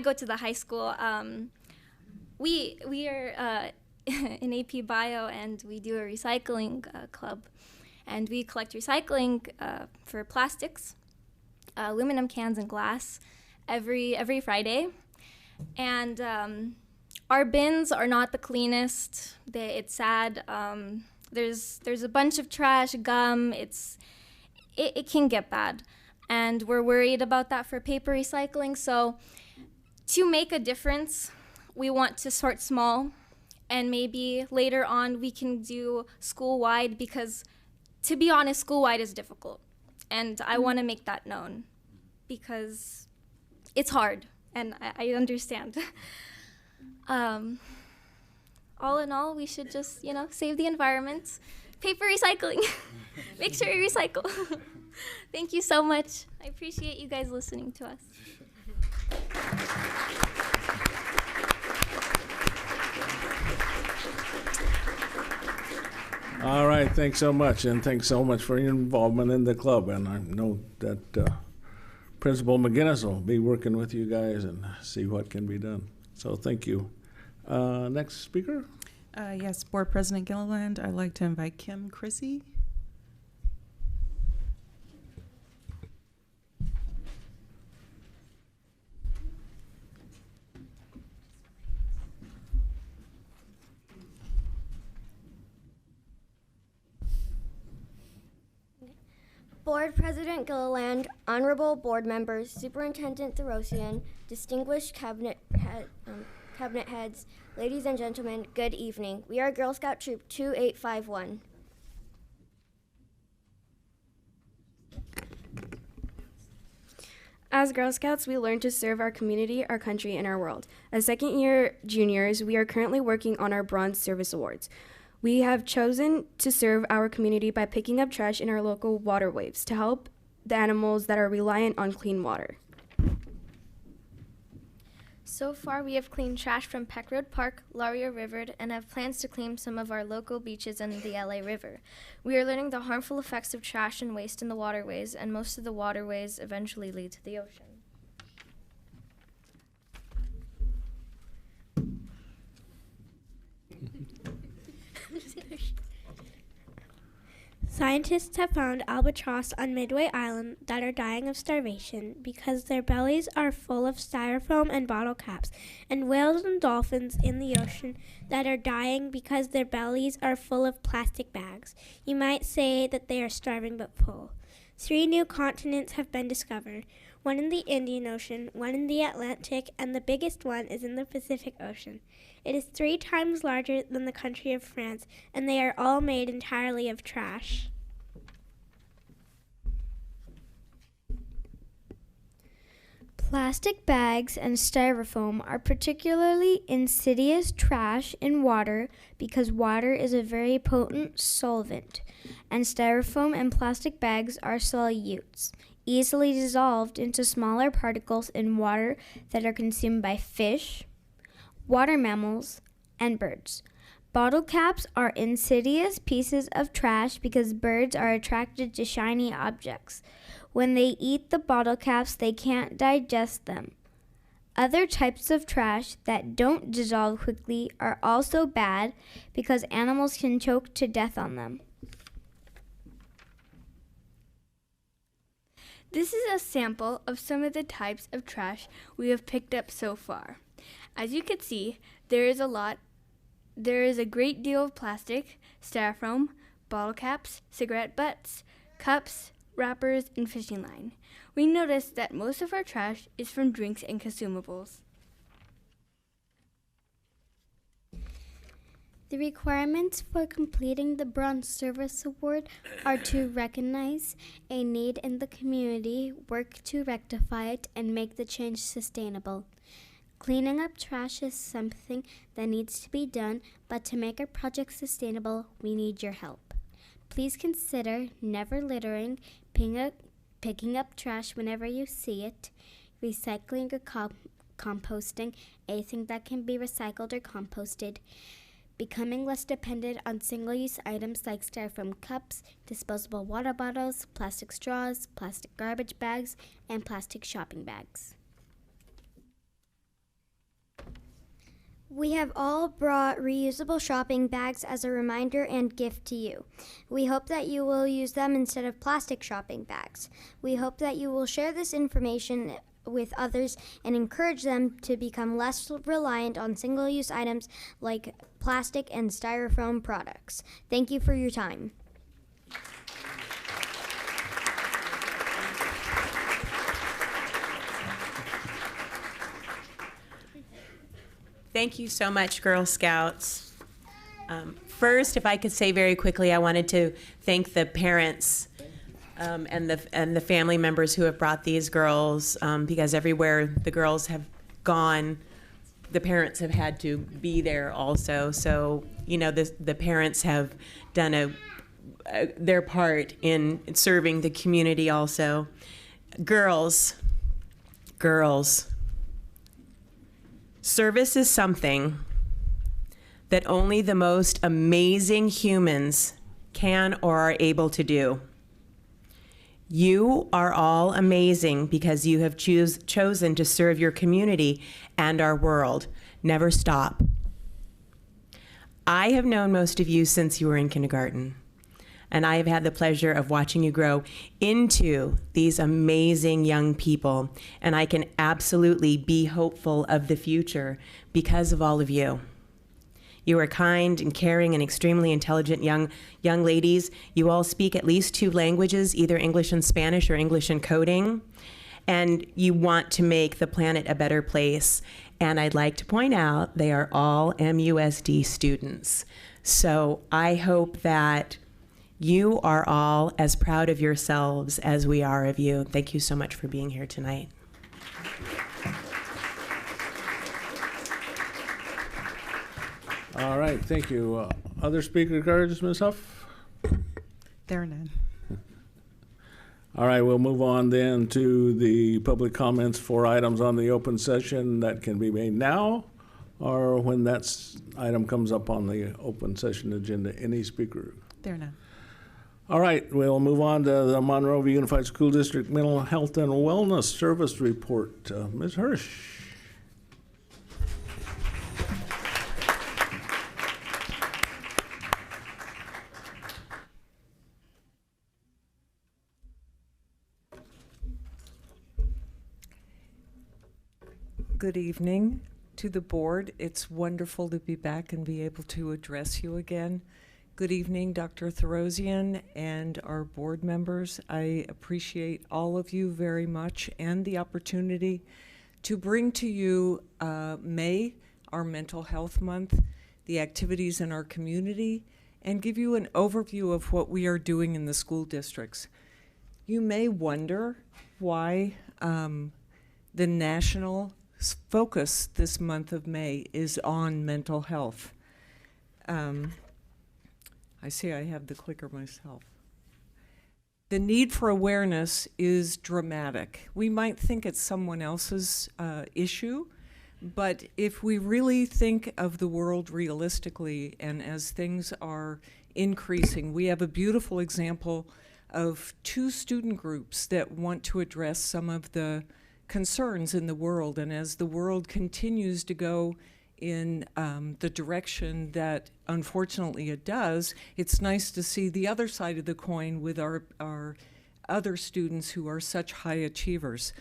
go to the high school. We are in AP Bio, and we do a recycling club. And we collect recycling for plastics, aluminum cans, and glass every Friday. And our bins are not the cleanest. It's sad. There's a bunch of trash, gum. It can get bad. And we're worried about that for paper recycling. So to make a difference, we want to start small. And maybe later on we can do school-wide, because to be honest, school-wide is difficult, and I want to make that known because it's hard, and I understand. All in all, we should just, save the environment. Paper recycling. Make sure you recycle. Thank you so much. I appreciate you guys listening to us. All right, thanks so much, and thanks so much for your involvement in the club. And I know that Principal McGinnis will be working with you guys and see what can be done. So thank you. Next speaker? Yes, Board President Gilliland, I'd like to invite Kim Chrissy. Board President Gilliland, honorable board members, Superintendent Thorosian, distinguished cabinet heads, ladies and gentlemen, good evening. We are Girl Scout Troop 2851. As Girl Scouts, we learn to serve our community, our country, and our world. As second-year juniors, we are currently working on our Bronze Service Awards. We have chosen to serve our community by picking up trash in our local waterways to help the animals that are reliant on clean water. So far, we have cleaned trash from Peck Road Park, Laurier River, and have plans to clean some of our local beaches and the LA River. We are learning the harmful effects of trash and waste in the waterways, and most of the waterways eventually lead to the ocean. Scientists have found albatross on Midway Island that are dying of starvation because their bellies are full of styrofoam and bottle caps, and whales and dolphins in the ocean that are dying because their bellies are full of plastic bags. You might say that they are starving but full. 3 new continents have been discovered, one in the Indian Ocean, one in the Atlantic, and the biggest one is in the Pacific Ocean. It is 3 times larger than the country of France, and they are all made entirely of trash. Plastic bags and styrofoam are particularly insidious trash in water because water is a very potent solvent, and styrofoam and plastic bags are solutes, easily dissolved into smaller particles in water that are consumed by fish, water mammals, and birds. Bottle caps are insidious pieces of trash because birds are attracted to shiny objects. When they eat the bottle caps, they can't digest them. Other types of trash that don't dissolve quickly are also bad because animals can choke to death on them. This is a sample of some of the types of trash we have picked up so far. As you can see, there is a great deal of plastic, styrofoam, bottle caps, cigarette butts, cups, wrappers, and fishing line. We noticed that most of our trash is from drinks and consumables. The requirements for completing the Bronze Service Award are to recognize a need in the community, work to rectify it, and make the change sustainable. Cleaning up trash is something that needs to be done, but to make our project sustainable, we need your help. Please consider never littering, picking up trash whenever you see it, recycling or composting anything that can be recycled or composted, becoming less dependent on single-use items like styrofoam cups, disposable water bottles, plastic straws, plastic garbage bags, and plastic shopping bags. We have all brought reusable shopping bags as a reminder and gift to you. We hope that you will use them instead of plastic shopping bags. We hope that you will share this information with others and encourage them to become less reliant on single-use items like plastic and styrofoam products. Thank you for your time. Thank you so much, Girl Scouts. First, if I could say very quickly, I wanted to thank the parents and the family members who have brought these girls, because everywhere the girls have gone, the parents have had to be there also. So, the parents have done their part in serving the community also. Girls, service is something that only the most amazing humans can or are able to do. You are all amazing because you have chosen to serve your community and our world. Never stop. I have known most of you since you were in kindergarten, and I have had the pleasure of watching you grow into these amazing young people, and I can absolutely be hopeful of the future because of all of you. You are kind and caring and extremely intelligent young ladies. You all speak at least 2 languages, either English and Spanish or English and coding. And you want to make the planet a better place. And I'd like to point out they are all MUSD students. So I hope that you are all as proud of yourselves as we are of you. Thank you so much for being here tonight. All right, thank you. Other speaker cards, Ms. Huff? There are none. All right, we'll move on then to the public comments for items on the open session that can be made now or when that item comes up on the open session agenda. Any speaker? There are none. All right, we'll move on to the Monrovia Unified School District Mental Health and Wellness Service Report. Ms. Hirsch. Good evening to the board. It's wonderful to be back and be able to address you again. Good evening, Dr. Therosian and our board members. I appreciate all of you very much and the opportunity to bring to you May, our Mental Health Month, the activities in our community, and give you an overview of what we are doing in the school districts. You may wonder why the national focus this month of May is on mental health. I see I have the clicker myself. The need for awareness is dramatic. We might think it's someone else's issue, but if we really think of the world realistically and as things are increasing, we have a beautiful example of 2 student groups that want to address some of the concerns in the world, and as the world continues to go in the direction that unfortunately it does, it's nice to see the other side of the coin with our other students who are such high achievers.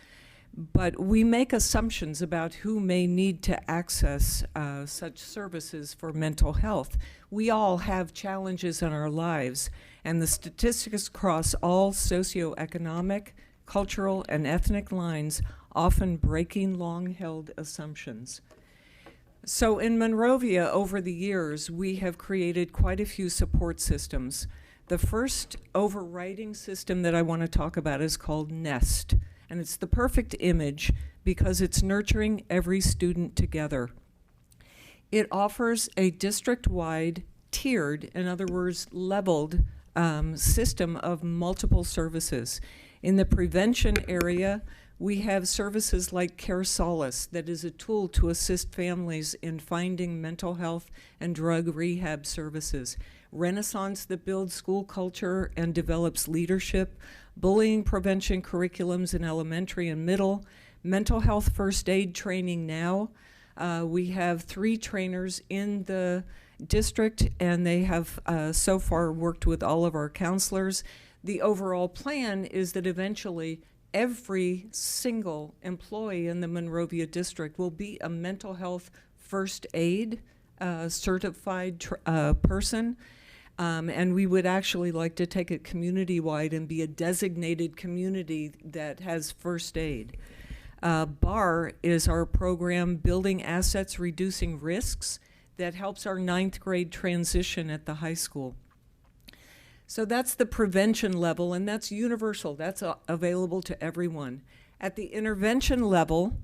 But we make assumptions about who may need to access such services for mental health. We all have challenges in our lives, and the statistics across all socioeconomic, cultural, and ethnic lines often breaking long-held assumptions. So in Monrovia, over the years, we have created quite a few support systems. The first overriding system that I want to talk about is called NEST, and it's the perfect image because it's nurturing every student together. It offers a district-wide, tiered, in other words, leveled system of multiple services. In the prevention area, we have services like Care Solace that is a tool to assist families in finding mental health and drug rehab services. Renaissance that builds school culture and develops leadership, bullying prevention curriculums in elementary and middle, mental health first aid training now. We have 3 trainers in the district, and they have so far worked with all of our counselors. The overall plan is that eventually every single employee in the Monrovia district will be a mental health first aid certified person. And we would actually like to take it community-wide and be a designated community that has first aid. BAR is our program, Building Assets, Reducing Risks, that helps our 9th grade transition at the high school. So that's the prevention level, and that's universal. That's available to everyone. At the intervention level,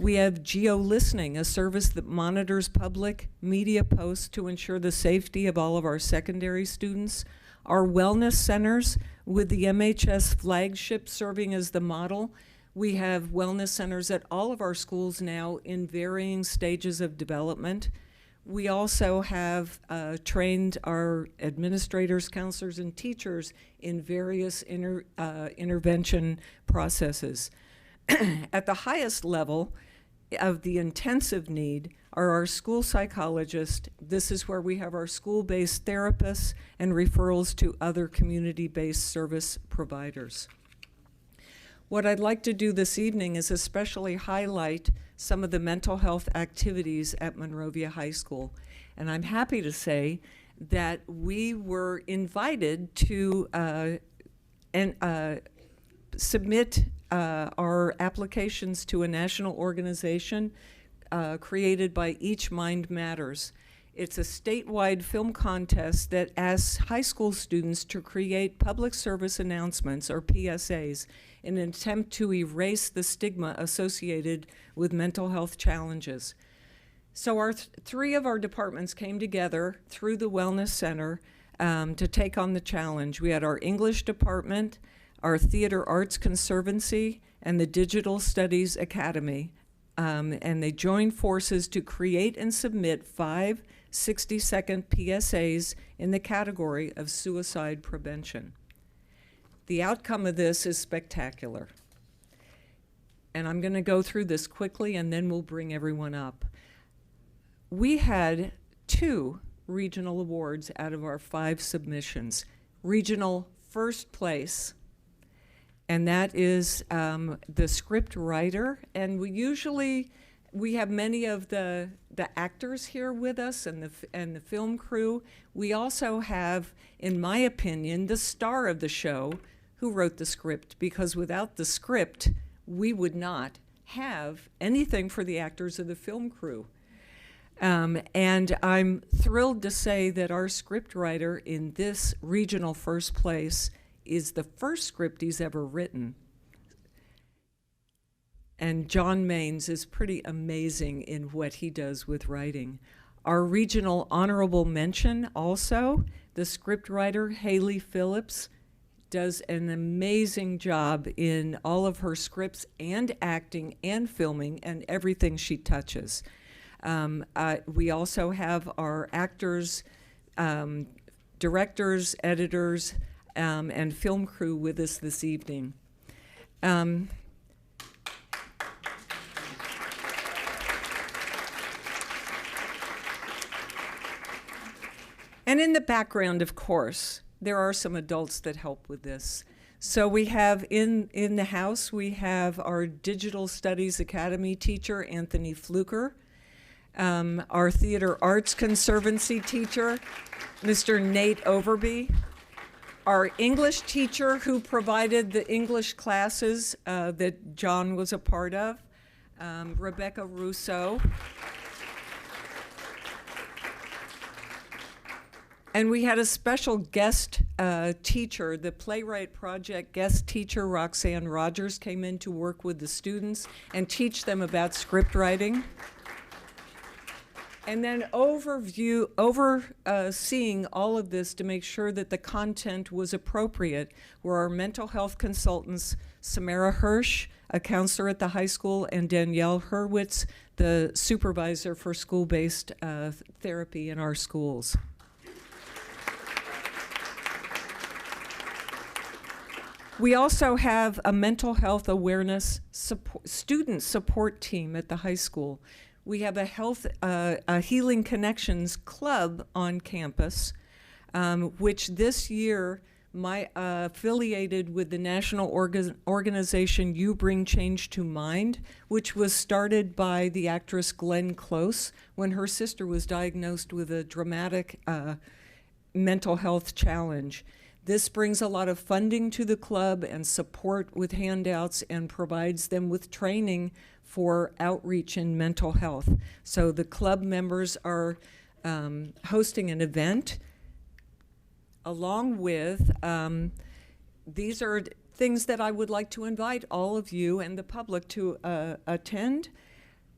We have geo-listening, a service that monitors public media posts to ensure the safety of all of our secondary students. Our wellness centers, with the MHS flagship serving as the model. We have wellness centers at all of our schools now in varying stages of development. We also have trained our administrators, counselors, and teachers in various intervention processes. At the highest level of the intensive need are our school psychologists. This is where we have our school-based therapists and referrals to other community-based service providers. What I'd like to do this evening is especially highlight some of the mental health activities at Monrovia High School. And I'm happy to say that we were invited to submit our applications to a national organization created by Each Mind Matters. It's a statewide film contest that asks high school students to create public service announcements, or PSAs, in an attempt to erase the stigma associated with mental health challenges. So three of our departments came together through the Wellness Center to take on the challenge. We had our English department, our Theater Arts Conservancy, and the Digital Studies Academy. And they joined forces to create and submit 5 60-second PSAs in the category of suicide prevention. The outcome of this is spectacular. And I'm going to go through this quickly, and then we'll bring everyone up. We had 2 regional awards out of our 5 submissions. Regional first place, and that is the script writer. And we have many of the actors here with us and the film crew. We also have, in my opinion, the star of the show who wrote the script, because without the script, we would not have anything for the actors or the film crew. And I'm thrilled to say that our script writer in this regional first place is the first script he's ever written. And John Maines is pretty amazing in what he does with writing. Our regional honorable mention also, the script writer, Haley Phillips, does an amazing job in all of her scripts and acting and filming and everything she touches. We also have our actors, directors, editors, and film crew with us this evening. And in the background, of course, there are some adults that help with this. So we have in the house, we have our Digital Studies Academy teacher, Anthony Fluker, our Theater Arts Conservancy teacher, Mr. Nate Overby, our English teacher who provided the English classes that John was a part of, Rebecca Rousseau. And we had a special guest teacher, the Playwright Project guest teacher, Roxanne Rogers, came in to work with the students and teach them about script writing. And then overseeing all of this to make sure that the content was appropriate were our mental health consultants, Samara Hirsch, a counselor at the high school, and Danielle Hurwitz, the supervisor for school-based therapy in our schools. We also have a mental health awareness student support team at the high school. We have a Healing Connections Club on campus, which this year affiliated with the national organization You Bring Change to Mind, which was started by the actress Glenn Close when her sister was diagnosed with a dramatic mental health challenge. This brings a lot of funding to the club and support with handouts and provides them with training for outreach in mental health. So the club members are hosting an event along with, these are things that I would like to invite all of you and the public to attend.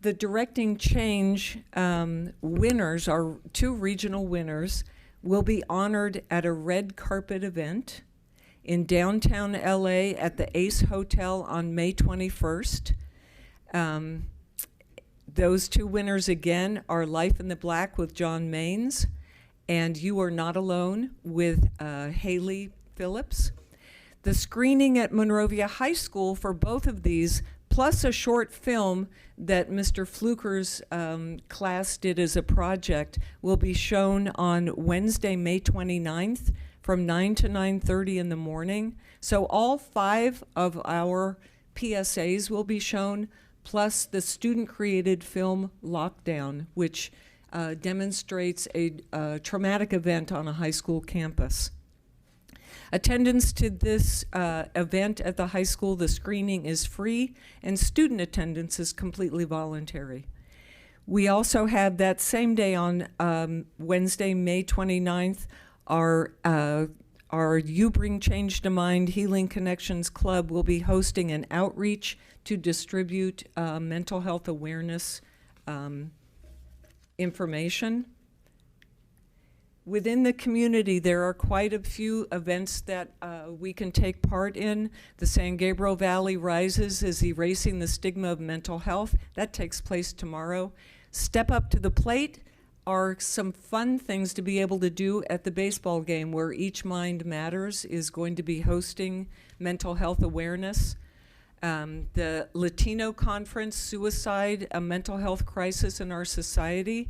The Directing Change winners, our 2 regional winners, will be honored at a red carpet event in downtown LA at the Ace Hotel on May 21st. Those 2 winners again are Life in the Black with John Maines and You Are Not Alone with Haley Phillips. The screening at Monrovia High School for both of these, plus a short film that Mr. Fluker's class did as a project, will be shown on Wednesday, May 29th from 9 to 9:30 in the morning. So all 5 of our PSAs will be shown, plus the student-created film Lockdown, which demonstrates a traumatic event on a high school campus. Attendance to this event at the high school, the screening, is free, and student attendance is completely voluntary. We also have that same day on Wednesday, May 29th, our You Bring Change to Mind Healing Connections Club will be hosting an outreach to distribute mental health awareness information. Within the community, there are quite a few events that we can take part in. The San Gabriel Valley Rises is Erasing the Stigma of Mental Health. That takes place tomorrow. Step Up to the Plate are some fun things to be able to do at the baseball game, where Each Mind Matters is going to be hosting mental health awareness. The Latino Conference, Suicide, a Mental Health Crisis in Our Society,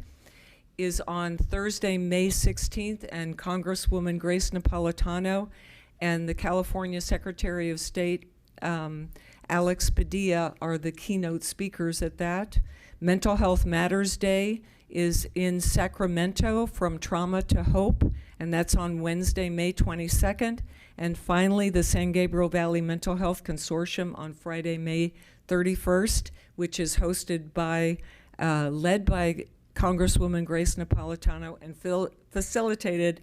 is on Thursday, May 16th, and Congresswoman Grace Napolitano and the California Secretary of State, Alex Padilla, are the keynote speakers at that. Mental Health Matters Day is in Sacramento, From Trauma to Hope, and that's on Wednesday, May 22nd. And finally, the San Gabriel Valley Mental Health Consortium on Friday, May 31st, which is hosted by, led by Congresswoman Grace Napolitano and facilitated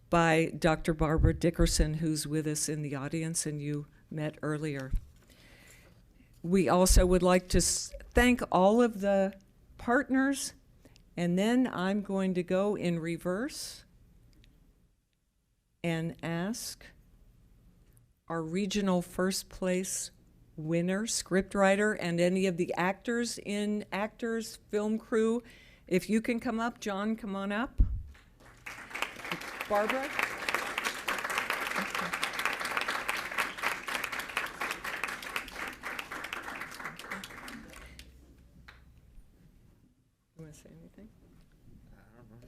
by Dr. Barbara Dickerson, who's with us in the audience and you met earlier. We also would like to thank all of the partners, and then I'm going to go in reverse and ask our regional first place winner, scriptwriter, and any of the actors, film crew. If you can come up, John, come on up. Barbara? You want to say anything? I don't know.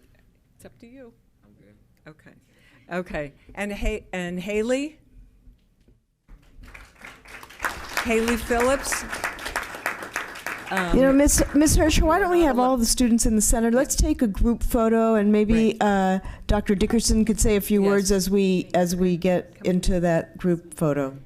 It's up to you. I'm good. Okay. Okay. And Haley? Haley Phillips? Miss Hersher, why don't we have all the students in the center? Let's take a group photo, and maybe Dr. Dickerson could say a few words as we get into that group photo.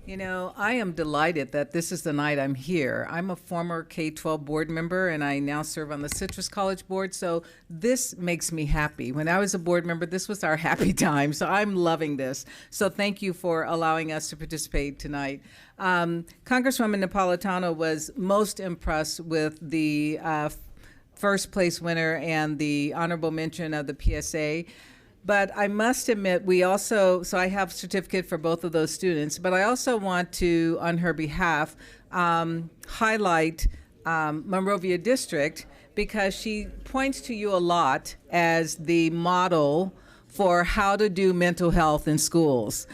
You know, I am delighted that this is the night I'm here. I'm a former K-12 board member, and I now serve on the Citrus College board, so this makes me happy. When I was a board member, this was our happy time, so I'm loving this. So thank you for allowing us to participate tonight. Congresswoman Napolitano was most impressed with the first place winner and the honorable mention of the PSA. But I must admit, so I have a certificate for both of those students, but I also want to, on her behalf, highlight Monrovia District, because she points to you a lot as the model for how to do mental health in schools.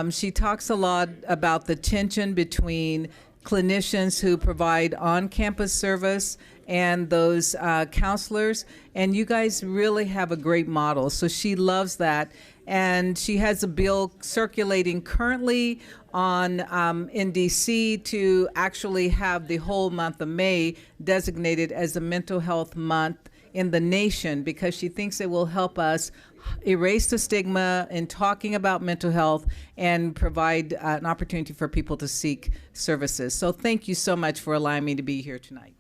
She talks a lot about the tension between clinicians who provide on-campus service and those counselors, and you guys really have a great model. So she loves that, and she has a bill circulating currently on in DC to actually have the whole month of May designated as a mental health month in the nation, because she thinks it will help us erase the stigma in talking about mental health and provide an opportunity for people to seek services. So thank you so much for allowing me to be here tonight.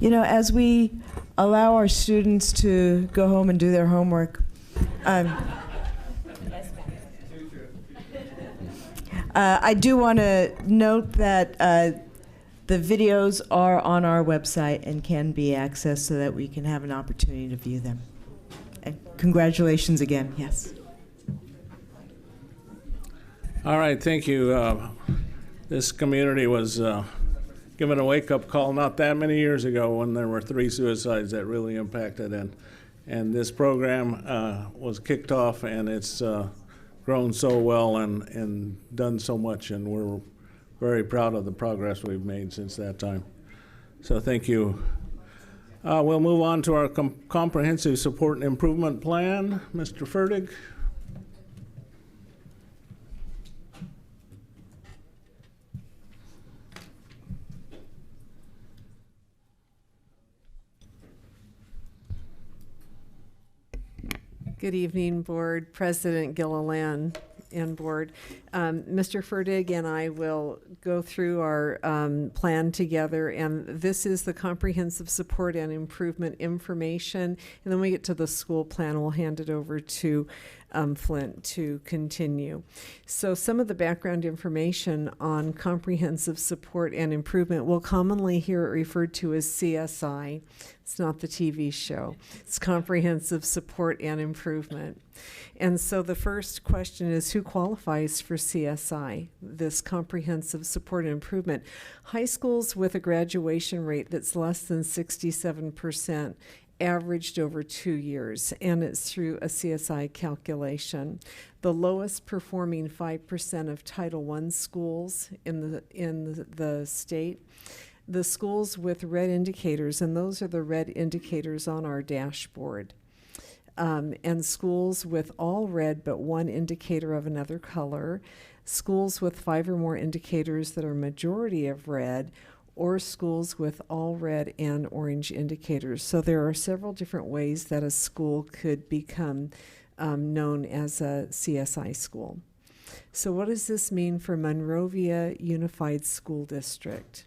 You know, as we allow our students to go home and do their homework, I do want to note that the videos are on our website and can be accessed so that we can have an opportunity to view them. And congratulations again, yes. All right, thank you. This community was given a wake-up call not that many years ago when there were 3 suicides that really impacted, and this program was kicked off, and it's grown so well and done so much, and we're very proud of the progress we've made since that time. So thank you. We'll move on to our comprehensive support and improvement plan. Mr. Fertig. Good evening, Board, President Gilliland, and Board. Mr. Fertig and I will go through our plan together, and this is the comprehensive support and improvement information. And then we get to the school plan, we'll hand it over to Flint to continue. So some of the background information on comprehensive support and improvement, we'll commonly hear it referred to as CSI. It's not the TV show. It's comprehensive support and improvement. And so the first question is, who qualifies for CSI, this comprehensive support and improvement? High schools with a graduation rate that's less than 67% averaged over 2 years, and it's through a CSI calculation. The lowest performing 5% of Title I schools in the state, the schools with red indicators, and those are the red indicators on our dashboard, and schools with all red but one indicator of another color, schools with 5 or more indicators that are majority of red, or schools with all red and orange indicators. So there are several different ways that a school could become known as a CSI school. So what does this mean for Monrovia Unified School District?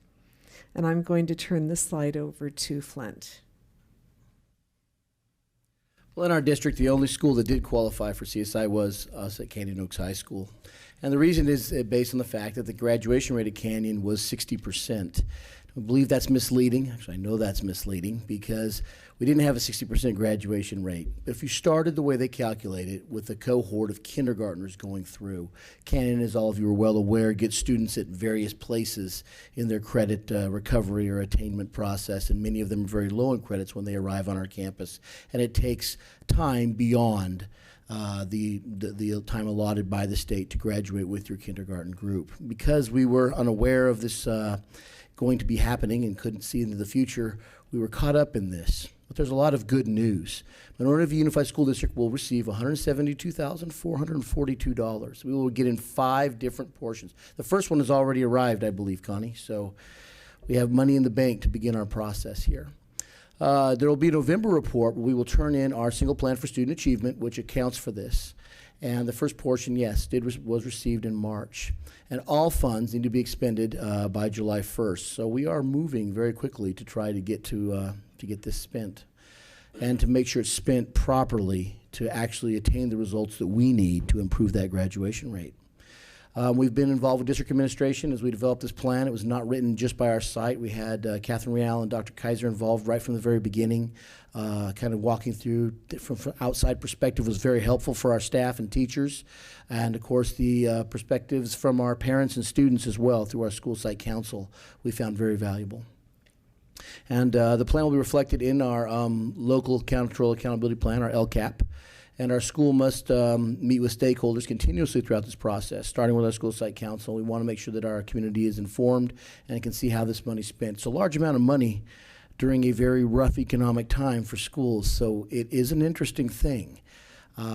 And I'm going to turn this slide over to Flint. Well, in our district, the only school that did qualify for CSI was us at Canyon Oaks High School. And the reason is based on the fact that the graduation rate at Canyon was 60%. I believe that's misleading. Actually, I know that's misleading because we didn't have a 60% graduation rate. But if you started the way they calculate it with a cohort of kindergartners going through, Canyon, as all of you are well aware, gets students at various places in their credit recovery or attainment process, and many of them are very low in credits when they arrive on our campus. And it takes time beyond the time allotted by the state to graduate with your kindergarten group. Because we were unaware of this going to be happening and couldn't see into the future, we were caught up in this. But there's a lot of good news. Monrovia Unified School District will receive $172,442. We will get in 5 different portions. The first one has already arrived, I believe, Connie, so we have money in the bank to begin our process here. There will be a November report where we will turn in our single plan for student achievement, which accounts for this. And the first portion, yes, was received in March. And all funds need to be expended by July 1st. So we are moving very quickly to try to get get this spent, and to make sure it's spent properly to actually attain the results that we need to improve that graduation rate. We've been involved with district administration as we developed this plan. It was not written just by our site. We had Catherine Real and Dr. Kaiser involved right from the very beginning. Kind of walking through from outside perspective was very helpful for our staff and teachers. And of course the perspectives from our parents and students as well through our school site council we found very valuable. And the plan will be reflected in our local control accountability plan, our LCAP. And our school must meet with stakeholders continuously throughout this process, starting with our school site council. We want to make sure that our community is informed and can see how this money is spent. It's a large amount of money during a very rough economic time for schools, so it is an interesting thing.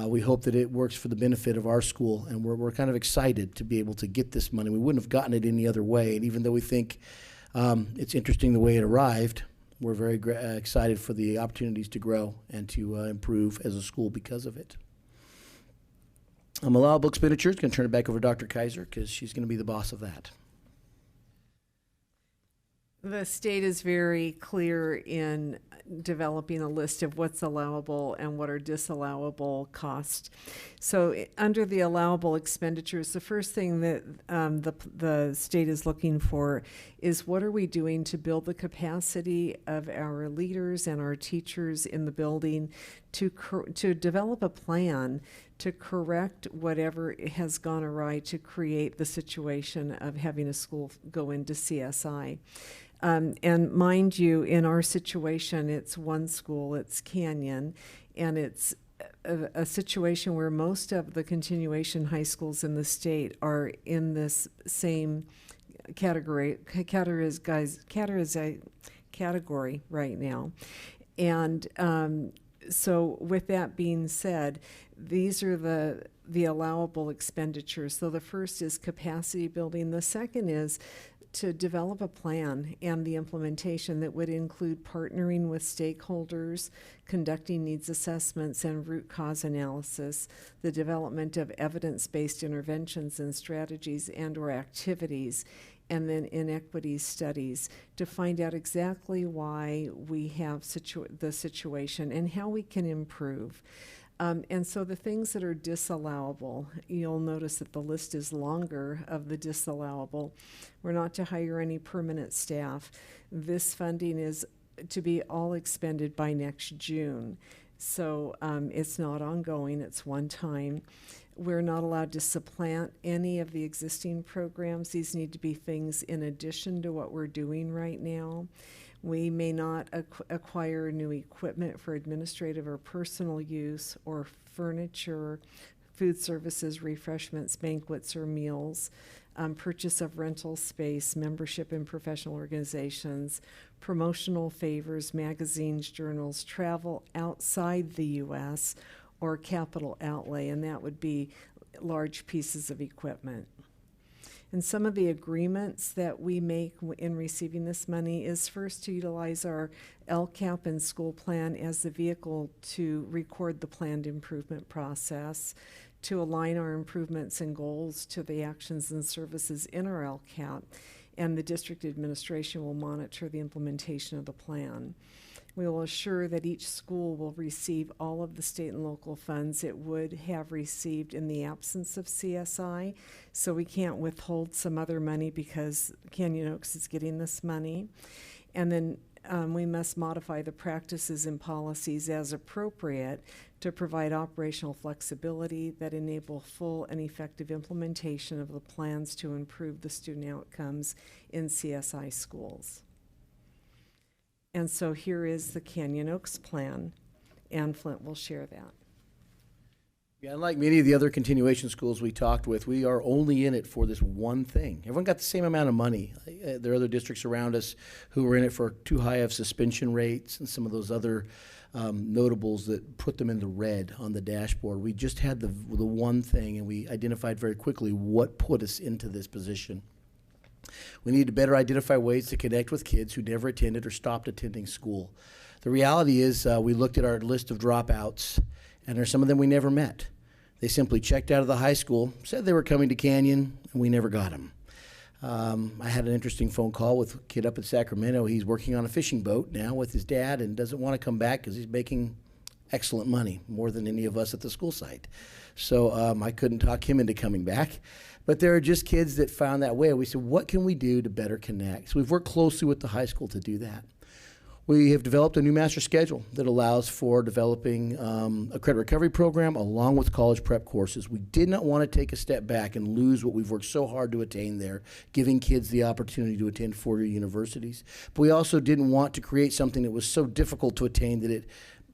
We hope that it works for the benefit of our school, and we're kind of excited to be able to get this money. We wouldn't have gotten it any other way, and even though we think it's interesting the way it arrived, we're very excited for the opportunities to grow and to improve as a school because of it. Allowable expenditures, going to turn it back over to Dr. Kaiser because she's going to be the boss of that. The state is very clear in developing a list of what's allowable and what are disallowable costs. So under the allowable expenditures, the first thing that the state is looking for is what are we doing to build the capacity of our leaders and our teachers in the building to develop a plan to correct whatever has gone awry to create the situation of having a school go into CSI. And mind you, in our situation, it's one school, it's Canyon, and it's a situation where most of the continuation high schools in the state are in this same category right now. And so with that being said, these are the allowable expenditures. So the first is capacity building. The second is to develop a plan and the implementation that would include partnering with stakeholders, conducting needs assessments and root cause analysis, the development of evidence-based interventions and strategies and/or activities, and then inequity studies to find out exactly why we have the situation and how we can improve. And so the things that are disallowable, you'll notice that the list is longer of the disallowable. We're not to hire any permanent staff. This funding is to be all expended by next June. So it's not ongoing, it's one time. We're not allowed to supplant any of the existing programs. These need to be things in addition to what we're doing right now. We may not acquire new equipment for administrative or personal use or furniture, food services, refreshments, banquets, or meals, purchase of rental space, membership in professional organizations, promotional favors, magazines, journals, travel outside the U.S., or capital outlay, and that would be large pieces of equipment. And some of the agreements that we make in receiving this money is first to utilize our LCAP and school plan as the vehicle to record the planned improvement process, to align our improvements and goals to the actions and services in our LCAP, and the district administration will monitor the implementation of the plan. We will assure that each school will receive all of the state and local funds it would have received in the absence of CSI. So we can't withhold some other money because Canyon Oaks is getting this money. And then we must modify the practices and policies as appropriate to provide operational flexibility that enable full and effective implementation of the plans to improve the student outcomes in CSI schools. And so here is the Canyon Oaks plan, and Flint will share that. Yeah, unlike many of the other continuation schools we talked with, we are only in it for this one thing. Everyone got the same amount of money. There are other districts around us who were in it for too high of suspension rates and some of those other notables that put them in the red on the dashboard. We just had the one thing, and we identified very quickly what put us into this position. We need to better identify ways to connect with kids who never attended or stopped attending school. The reality is we looked at our list of dropouts, and there's some of them we never met. They simply checked out of the high school, said they were coming to Canyon, and we never got them. I had an interesting phone call with a kid up in Sacramento. He's working on a fishing boat now with his dad and doesn't want to come back because he's making excellent money, more than any of us at the school site. So I couldn't talk him into coming back. But there are just kids that found that way. We said, what can we do to better connect? So we've worked closely with the high school to do that. We have developed a new master schedule that allows for developing a credit recovery program along with college prep courses. We did not want to take a step back and lose what we've worked so hard to attain there, giving kids the opportunity to attend four-year universities. But we also didn't want to create something that was so difficult to attain that it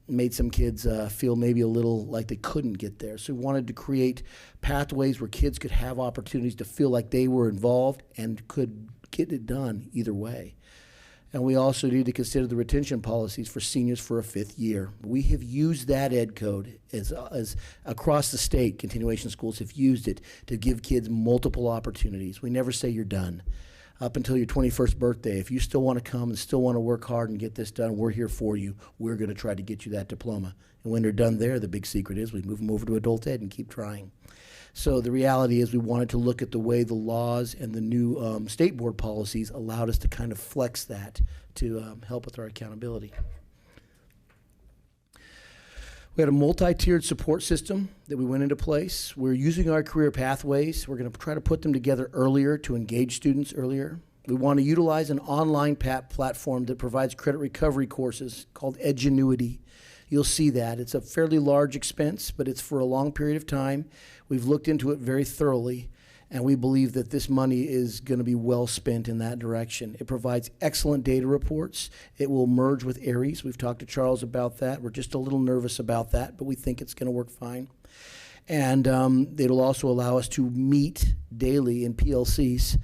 made some kids feel maybe a little like they couldn't get there. So we wanted to create pathways where kids could have opportunities to feel like they were involved and could get it done either way. And we also need to consider the retention policies for seniors for a fifth year. We have used that ed code as across the state, continuation schools have used it to give kids multiple opportunities. We never say you're done. Up until your 21st birthday, if you still want to come and still want to work hard and get this done, we're here for you. We're going to try to get you that diploma. And when they're done there, the big secret is we move them over to adult ed and keep trying. So the reality is we wanted to look at the way the laws and the new state board policies allowed us to kind of flex that to help with our accountability. We had a multi-tiered support system that we went into place. We're using our career pathways. We're going to try to put them together earlier to engage students earlier. We want to utilize an online platform that provides credit recovery courses called Edgenuity. You'll see that. It's a fairly large expense, but it's for a long period of time. We've looked into it very thoroughly, and we believe that this money is going to be well spent in that direction. It provides excellent data reports. It will merge with Aries. We've talked to Charles about that. We're just a little nervous about that, but we think it's going to work fine. And it'll also allow us to meet daily in PLCs,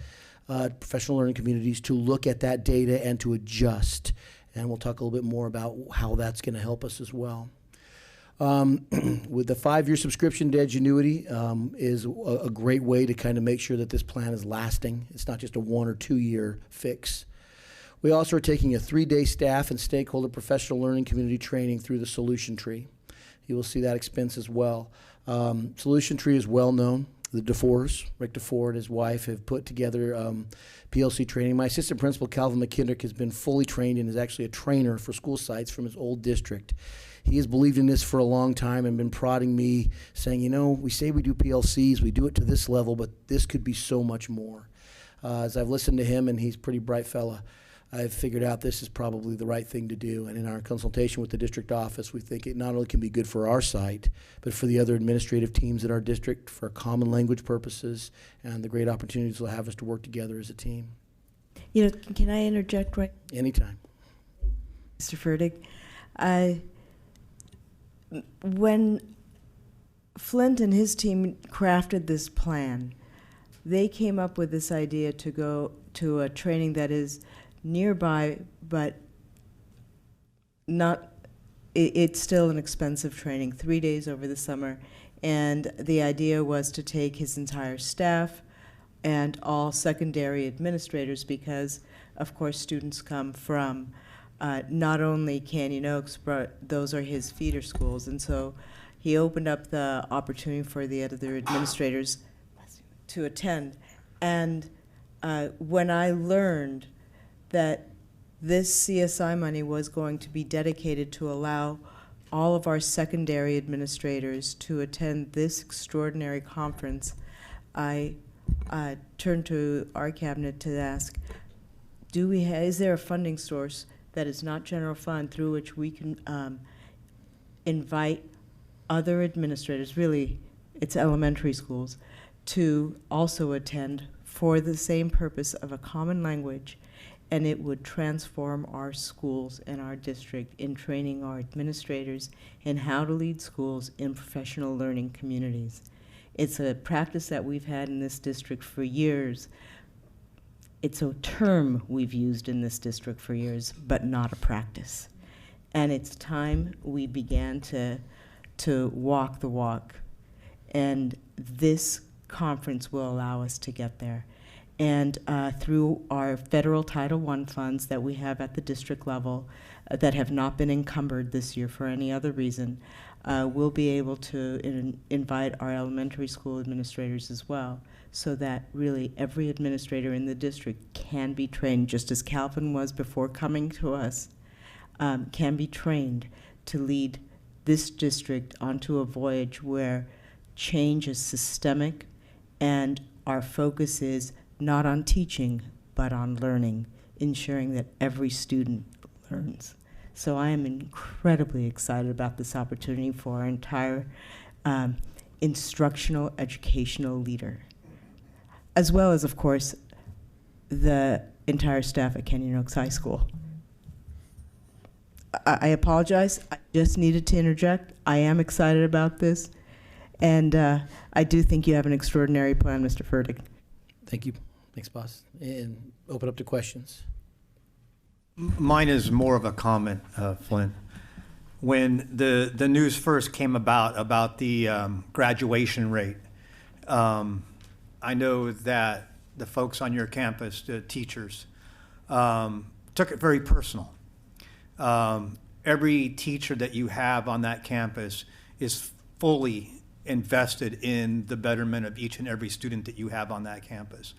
professional learning communities, to look at that data and to adjust. And we'll talk a little bit more about how that's going to help us as well. With the 5-year subscription to Edgenuity is a great way to kind of make sure that this plan is lasting. It's not just a 1 or 2 year fix. We also are taking a 3-day staff and stakeholder professional learning community training through the Solution Tree. You will see that expense as well. Solution Tree is well known. The DeFores, Rick DeFore and his wife, have put together PLC training. My assistant principal, Calvin McKinnick, has been fully trained and is actually a trainer for school sites from his old district. He has believed in this for a long time and been prodding me, saying, you know, we say we do PLCs, we do it to this level, but this could be so much more. As I've listened to him, and he's a pretty bright fella, I've figured out this is probably the right thing to do. And in our consultation with the district office, we think it not only can be good for our site, but for the other administrative teams at our district, for common language purposes, and the great opportunities will have us to work together as a team. You know, can I interject right? Anytime. Mr. Fertig, when Flint and his team crafted this plan, they came up with this idea to go to a training that is nearby, but not, it's still an expensive training, 3 days over the summer. And the idea was to take his entire staff and all secondary administrators, because of course students come from not only Canyon Oaks, but those are his feeder schools. And so he opened up the opportunity for the other administrators to attend. And when I learned that this CSI money was going to be dedicated to allow all of our secondary administrators to attend this extraordinary conference, I turned to our cabinet to ask, is there a funding source that is not general fund through which we can invite other administrators, really it's elementary schools, to also attend for the same purpose of a common language, and it would transform our schools and our district in training our administrators in how to lead schools in professional learning communities. It's a practice that we've had in this district for years. It's a term we've used in this district for years, but not a practice. And it's time we began to walk the walk. And this conference will allow us to get there. And through our federal Title I funds that we have at the district level that have not been encumbered this year for any other reason, we'll be able to invite our elementary school administrators as well, so that really every administrator in the district can be trained, just as Calvin was before coming to us, can be trained to lead this district onto a voyage where change is systemic and our focus is not on teaching, but on learning, ensuring that every student learns. So I am incredibly excited about this opportunity for our entire instructional, educational leader, as well as, of course, the entire staff at Canyon Oaks High School. I apologize, I just needed to interject. I am excited about this, and I do think you have an extraordinary plan, Mr. Fertig. Thank you. Thanks, boss. And open up to questions. Mine is more of a comment, Flynn. When the news first came about the graduation rate, I know that the folks on your campus, the teachers, took it very personal. Every teacher that you have on that campus is fully invested in the betterment of each and every student that you have on that campus.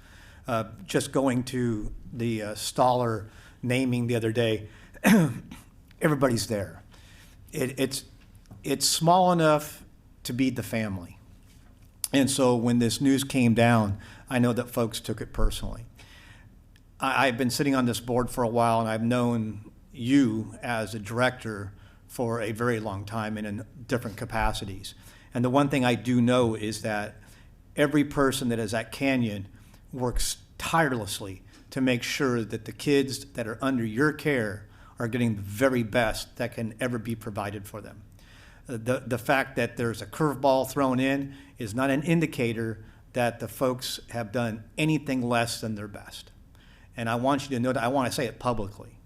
Just going to the Stoller naming the other day, everybody's there. It's small enough to be the family. And so when this news came down, I know that folks took it personally. I've been sitting on this board for a while, and I've known you as a director for a very long time and in different capacities. And the one thing I do know is that every person that is at Canyon works tirelessly to make sure that the kids that are under your care are getting the very best that can ever be provided for them. The fact that there's a curveball thrown in is not an indicator that the folks have done anything less than their best. And I want you to know that. I want to say it publicly,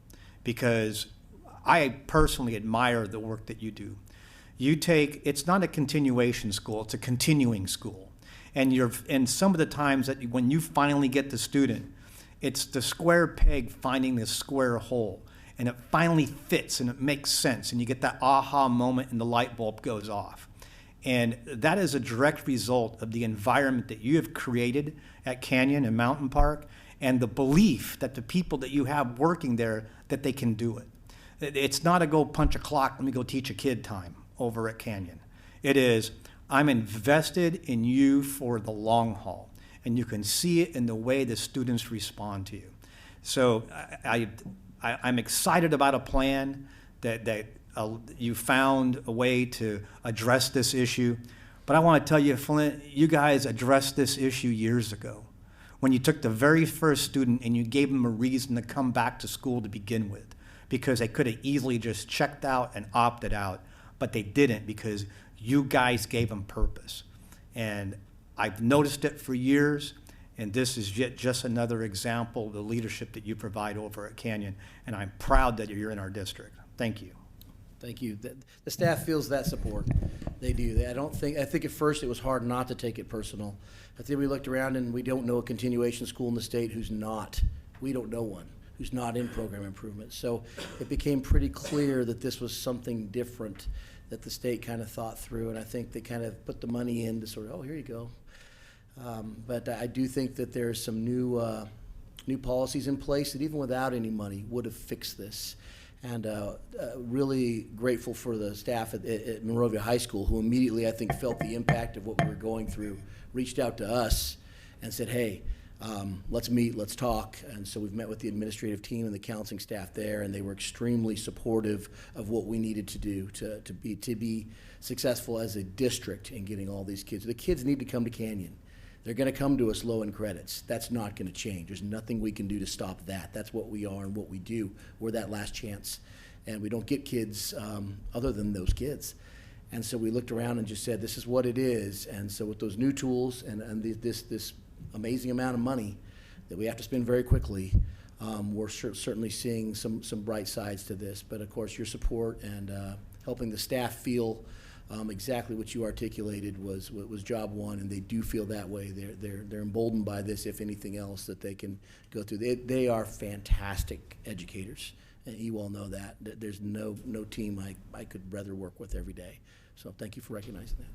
because I personally admire the work that you do. It's not a continuation school, it's a continuing school. And some of the times that when you finally get the student, it's the square peg finding the square hole, and it finally fits and it makes sense, and you get that aha moment and the light bulb goes off. And that is a direct result of the environment that you have created at Canyon and Mountain Park, and the belief that the people that you have working there, that they can do it. It's not a go punch a clock, let me go teach a kid time over at Canyon. It is, I'm invested in you for the long haul. And you can see it in the way the students respond to you. So I'm excited about a plan that you found a way to address this issue. But I want to tell you, Flint, you guys addressed this issue years ago, when you took the very first student and you gave them a reason to come back to school to begin with, because they could have easily just checked out and opted out, but they didn't, because you guys gave them purpose. And I've noticed it for years, and this is just another example of the leadership that you provide over at Canyon, and I'm proud that you're in our district. Thank you. Thank you. The staff feels that support. They do. I think at first it was hard not to take it personal. I think we looked around and we don't know a continuation school in the state we don't know one who's not in program improvement. So it became pretty clear that this was something different that the state kind of thought through, and I think they kind of put the money in to sort of, oh, here you go. But I do think that there's some new policies in place that even without any money would have fixed this. And really grateful for the staff at Monrovia High School, who immediately, I think, felt the impact of what we were going through, reached out to us and said, hey, let's meet, let's talk. And so we've met with the administrative team and the counseling staff there, and they were extremely supportive of what we needed to do to be successful as a district in getting all these kids. The kids need to come to Canyon. They're going to come to us low in credits. That's not going to change. There's nothing we can do to stop that. That's what we are and what we do. We're that last chance. And we don't get kids other than those kids. And so we looked around and just said, this is what it is. And so with those new tools and this amazing amount of money that we have to spend very quickly, we're certainly seeing some bright sides to this. But of course, your support and helping the staff feel exactly what you articulated was job one, and they do feel that way. They're emboldened by this, if anything else, that they can go through. They are fantastic educators, and you all know that. There's no team I could rather work with every day. So thank you for recognizing that.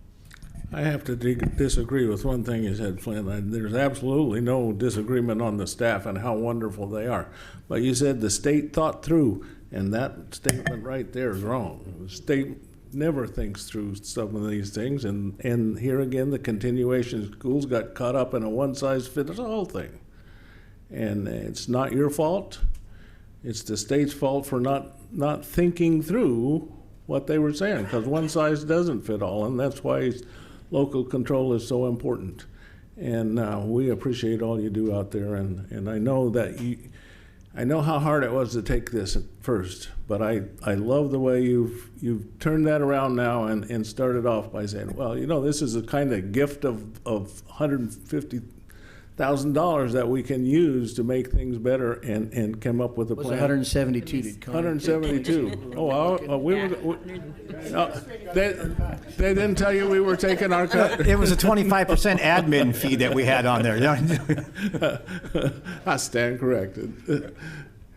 I have to disagree with one thing you said, Flint. There's absolutely no disagreement on the staff and how wonderful they are. But you said the state thought through, and that statement right there is wrong. The state never thinks through some of these things, and here again the continuation schools got caught up in a one-size-fits-all thing. And it's not your fault. It's the state's fault for not thinking through what they were saying, because one size doesn't fit all, and that's why local control is so important. And we appreciate all you do out there, and I know that I know how hard it was to take this at first, but I love the way you've turned that around now and started off by saying, well, this is a kind of gift of $150,000 that we can use to make things better and come up with a plan. It was 172. 172. Oh, they didn't tell you we were taking our cut. It was a 25% admin fee that we had on there. I stand corrected.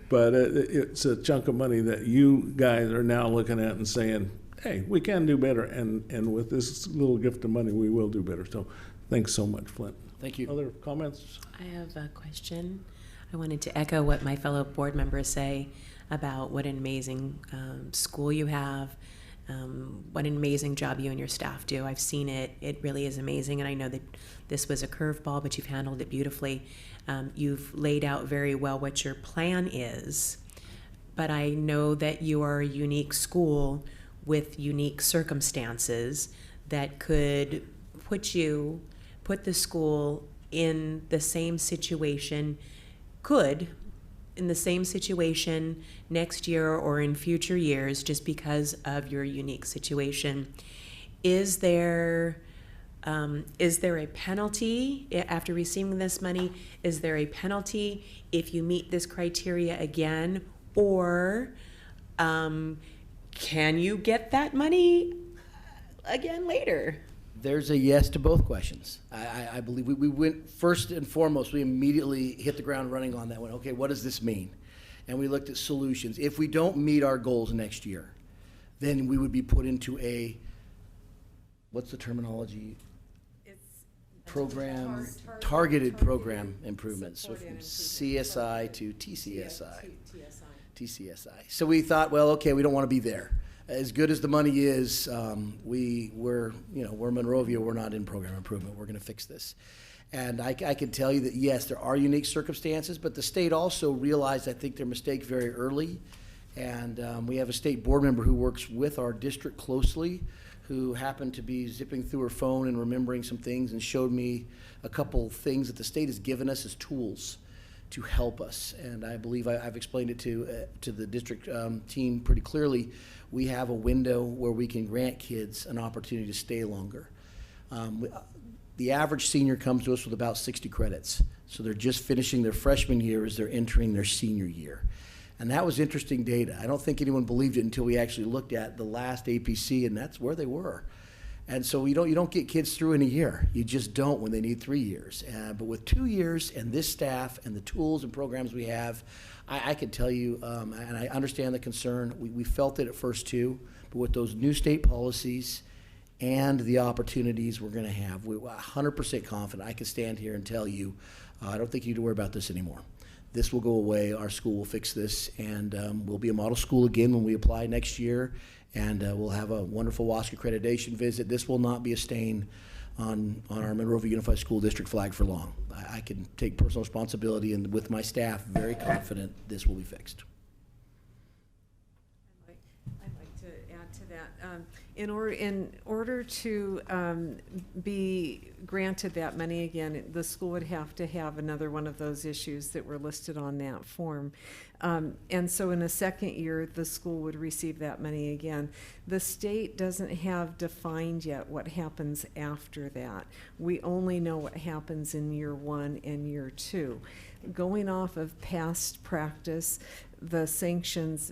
But it's a chunk of money that you guys are now looking at and saying, hey, we can do better, and with this little gift of money, we will do better. So thanks so much, Flint. Thank you. Other comments? I have a question. I wanted to echo what my fellow board members say about what an amazing school you have, what an amazing job you and your staff do. I've seen it. It really is amazing, and I know that this was a curveball, but you've handled it beautifully. You've laid out very well what your plan is, but I know that you are a unique school with unique circumstances that could put the school in the same situation, in the same situation next year or in future years just because of your unique situation. Is there a penalty after receiving this money? Is there a penalty if you meet this criteria again? Or can you get that money again later? There's a yes to both questions. I believe we went, first and foremost, we immediately hit the ground running on that one. Okay, what does this mean? And we looked at solutions. If we don't meet our goals next year, then we would be put into a, what's the terminology? Program, targeted program improvements, so from CSI to TCSI. TCSI. So we thought, well, okay, we don't want to be there. As good as the money is, we're Monrovia, we're not in program improvement. We're going to fix this. And I can tell you that, yes, there are unique circumstances, but the state also realized, I think, their mistake very early. And we have a state board member who works with our district closely, who happened to be zipping through her phone and remembering some things and showed me a couple things that the state has given us as tools to help us. And I believe I've explained it to the district team pretty clearly. We have a window where we can grant kids an opportunity to stay longer. The average senior comes to us with about 60 credits. So they're just finishing their freshman year as they're entering their senior year. And that was interesting data. I don't think anyone believed it until we actually looked at the last APC, and that's where they were. And so you don't get kids through in a year. You just don't when they need 3 years. But with 2 years and this staff and the tools and programs we have, I can tell you, and I understand the concern. We felt it at first too, but with those new state policies and the opportunities we're going to have, we're 100% confident. I can stand here and tell you, I don't think you need to worry about this anymore. This will go away. Our school will fix this, and we'll be a model school again when we apply next year, and we'll have a wonderful WASC accreditation visit. This will not be a stain on our Monrovia Unified School District flag for long. I can take personal responsibility, and with my staff, very confident this will be fixed. I'd like to add to that. In order to be granted that money again, the school would have to have another one of those issues that were listed on that form. And so in a second year, the school would receive that money again. The state doesn't have defined yet what happens after that. We only know what happens in year 1 and year 2. Going off of past practice, the sanctions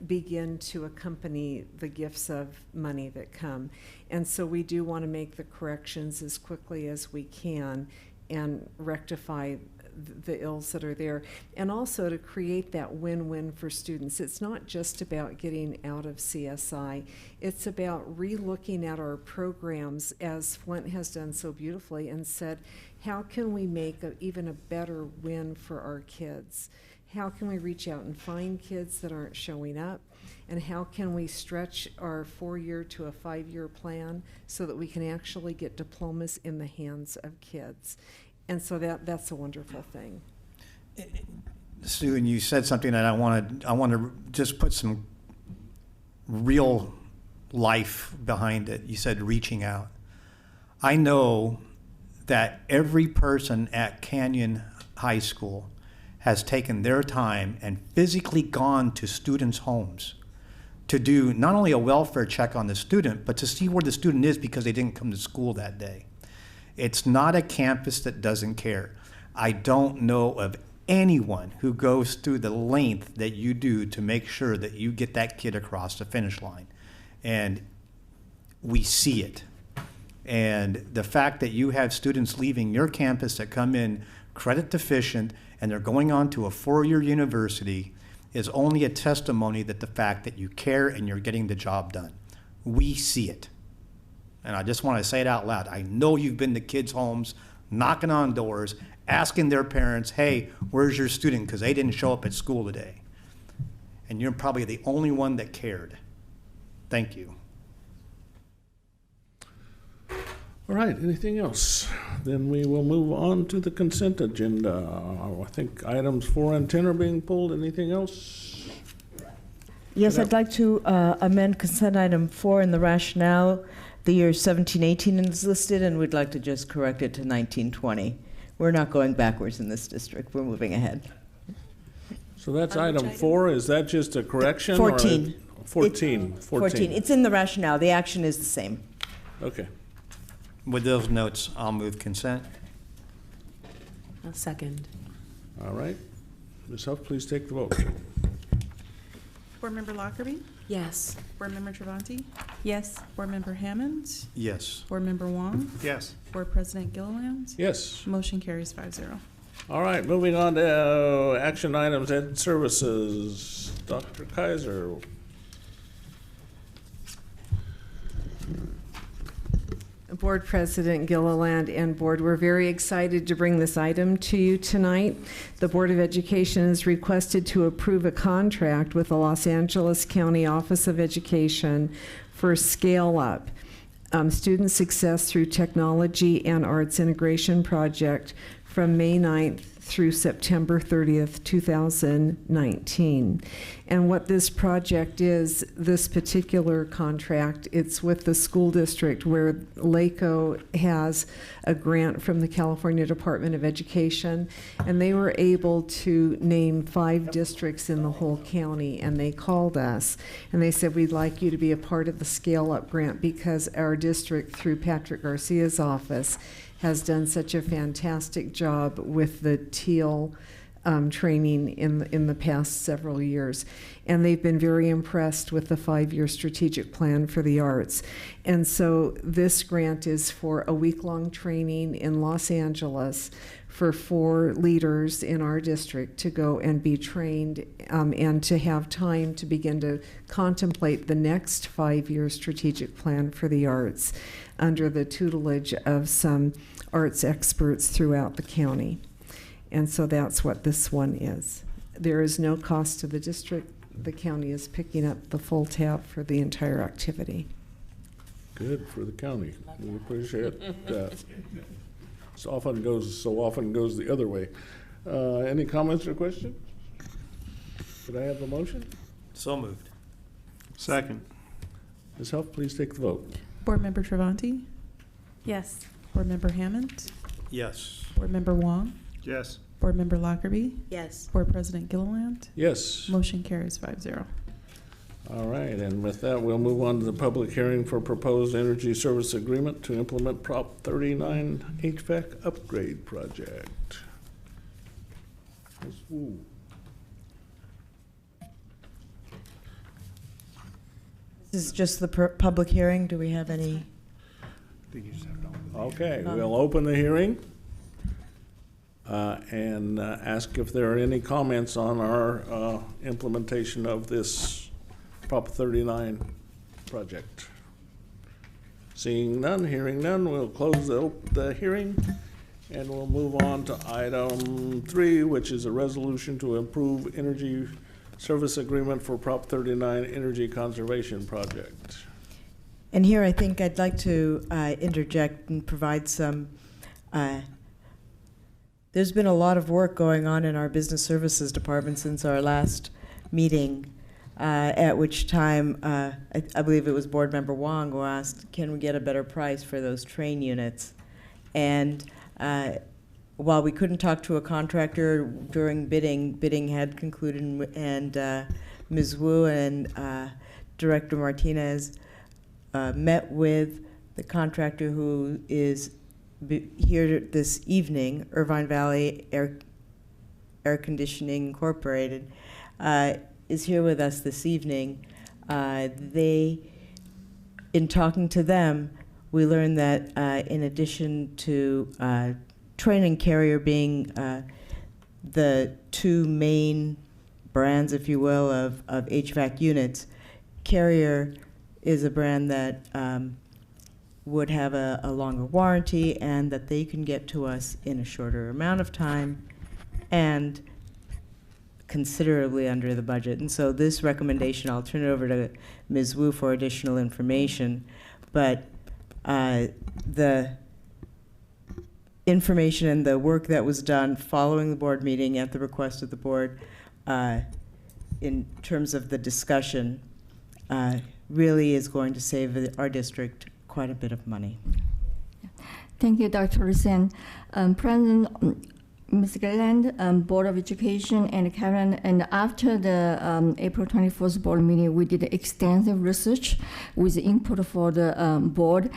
begin to accompany the gifts of money that come. And so we do want to make the corrections as quickly as we can and rectify the ills that are there, and also to create that win-win for students. It's not just about getting out of CSI. It's about re-looking at our programs, as Flint has done so beautifully, and said, how can we make even a better win for our kids? How can we reach out and find kids that aren't showing up? And how can we stretch our 4-year to a 5-year plan so that we can actually get diplomas in the hands of kids? And so that's a wonderful thing. Sue, and you said something that I want to just put some real life behind it. You said reaching out. I know that every person at Canyon High School has taken their time and physically gone to students' homes to do not only a welfare check on the student, but to see where the student is because they didn't come to school that day. It's not a campus that doesn't care. I don't know of anyone who goes through the length that you do to make sure that you get that kid across the finish line. And we see it. And the fact that you have students leaving your campus that come in credit deficient and they're going on to a 4-year university is only a testimony that the fact that you care and you're getting the job done. we see it. And I just want to say it out loud. I know you've been to kids' homes, knocking on doors, asking their parents, hey, where's your student? Because they didn't show up at school today. And you're probably the only one that cared. Thank you. All right, anything else? Then we will move on to the consent agenda. I think items 4 and 10 are being pulled. Anything else? Yes, I'd like to amend consent item 4 in the rationale. The year 1718 is listed, and we'd like to just correct it to 1920. We're not going backwards in this district. We're moving ahead. So that's item 4. Is that just a correction? 14. 14. 14. It's in the rationale. The action is the same. Okay. With those notes, I'll move consent. I'll second. All right. Ms. Huff, please take the vote. Board Member Lockerbie? Yes. Board Member Travanti? Yes. Board Member Hammond? Yes. Board Member Wong? Yes. Board President Gilliland? Yes. Motion carries 5-0. All right, moving on to action items, Ed Services. Dr. Kaiser. Board President Gilliland and Board, we're very excited to bring this item to you tonight. The Board of Education is requested to approve a contract with the Los Angeles County Office of Education for Scale Up, Student Success Through Technology and Arts Integration Project from May 9th through September 30th, 2019. And what this project is, this particular contract, it's with the school district where LACO has a grant from the California Department of Education, and they were able to name 5 districts in the whole county, and they called us and they said, we'd like you to be a part of the Scale Up grant because our district, through Patrick Garcia's office, has done such a fantastic job with the TEAL training in the past several years. And they've been very impressed with the 5-year strategic plan for the arts. And so this grant is for a week-long training in Los Angeles for 4 leaders in our district to go and be trained and to have time to begin to contemplate the next 5-year strategic plan for the arts under the tutelage of some arts experts throughout the county. And so that's what this one is. There is no cost to the district. The county is picking up the full tab for the entire activity. Good for the county. We appreciate that. So often goes the other way. Any comments or questions? Could I have a motion? So moved. Second. Ms. Huff, please take the vote. Board Member Travanti? Yes. Board Member Hammond? Yes. Board Member Wong? Yes. Board Member Lockerbie? Yes. Board President Gilliland? Yes. Motion carries 5-0. All right, and with that, we'll move on to the public hearing for proposed energy service agreement to implement Prop 39 HVAC upgrade project. Ms. Wu. This is just the public hearing. Do we have any? Okay, we'll open the hearing and ask if there are any comments on our implementation of this Prop 39 project. Seeing none, hearing none, we'll close the hearing and we'll move on to item 3, which is a resolution to approve energy service agreement for Prop 39 energy conservation project. And here I think I'd like to interject and provide some, there's been a lot of work going on in our business services department since our last meeting, at which time I believe it was Board Member Wong who asked, can we get a better price for those train units? And while we couldn't talk to a contractor during bidding had concluded, and Ms. Wu and Director Martinez met with the contractor who is here this evening, Irvine Valley Air Conditioning Incorporated, is here with us this evening. In talking to them, we learned that in addition to Train and Carrier being the 2 main brands, if you will, of HVAC units, Carrier is a brand that would have a longer warranty and that they can get to us in a shorter amount of time and considerably under the budget. And so this recommendation, I'll turn it over to Ms. Wu for additional information, but the information and the work that was done following the board meeting at the request of the board in terms of the discussion really is going to save our district quite a bit of money. Thank you, Dr. Sen. President, Ms. Gilliland, Board of Education, and Karen, and after the April 24th board meeting, we did extensive research with input for the board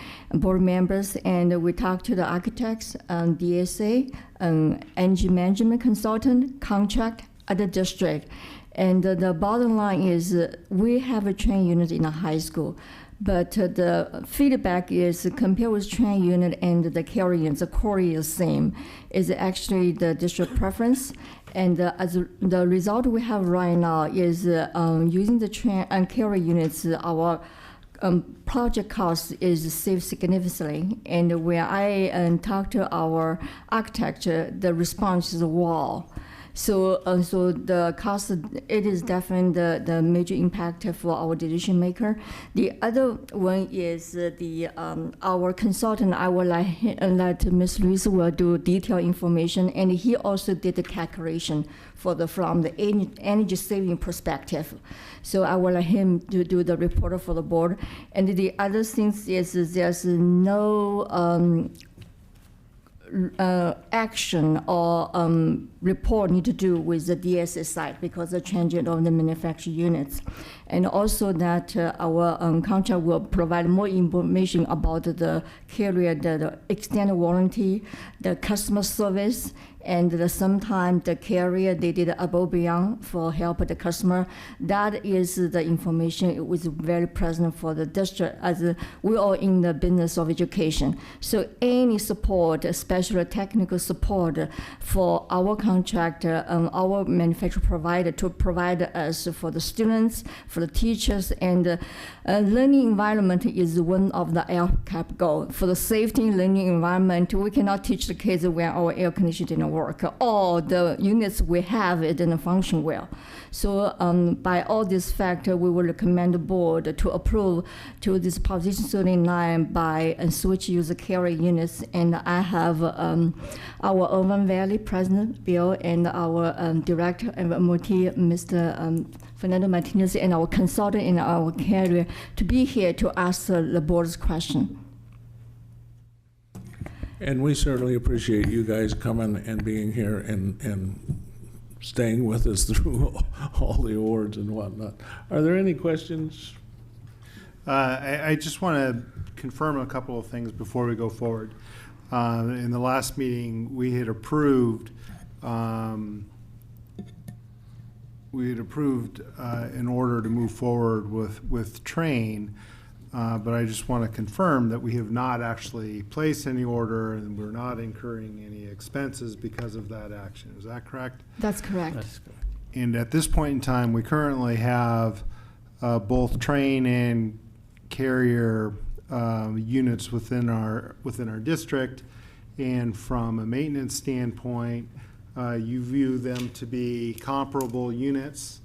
members, and we talked to the architects, DSA, energy management consultant, contract at the district. And the bottom line is we have a train unit in a high school, but the feedback is compared with train unit and the carrier units, the core is the same. Is actually the district preference. And as the result we have right now is using the train and carrier units, our project cost is saved significantly. And when I talked to our architect, the response is wow. So the cost, it is definitely the major impact for our decision maker. The other one is our consultant. I will let Ms. Luis will do detailed information, and he also did the calculation from the energy saving perspective. So I will let him do the report for the board. And the other things is there's no action or report need to do with the DSA side because the changing of the manufacturing units. And also that our contract will provide more information about the carrier, the extended warranty, the customer service, and sometimes the carrier, they did above beyond for help the customer. That is the information. It was very present for the district as we are in the business of education. So any support, especially technical support for our contractor, our manufacturer provider to provide us for the students, for the teachers, and learning environment is one of the LCAP goal. For the safety learning environment, we cannot teach the kids when our air conditioning didn't work. All the units we have, it didn't function well. So by all this factor, we will recommend the board to approve to this position 39 by switch user carrier units. And I have our Urban Valley President, Bill, and our Director of MOT, Mr. Fernando Martinez, and our consultant in our carrier to be here to answer the board's question. And we certainly appreciate you guys coming and being here and staying with us through all the awards and whatnot. Are there any questions? I just want to confirm a couple of things before we go forward. In the last meeting, we had approved in order to move forward with train. But I just want to confirm that we have not actually placed any order and we're not incurring any expenses because of that action. Is that correct? That's correct. That's correct. And at this point in time, we currently have both train and carrier units within our district. And from a maintenance standpoint, you view them to be comparable units,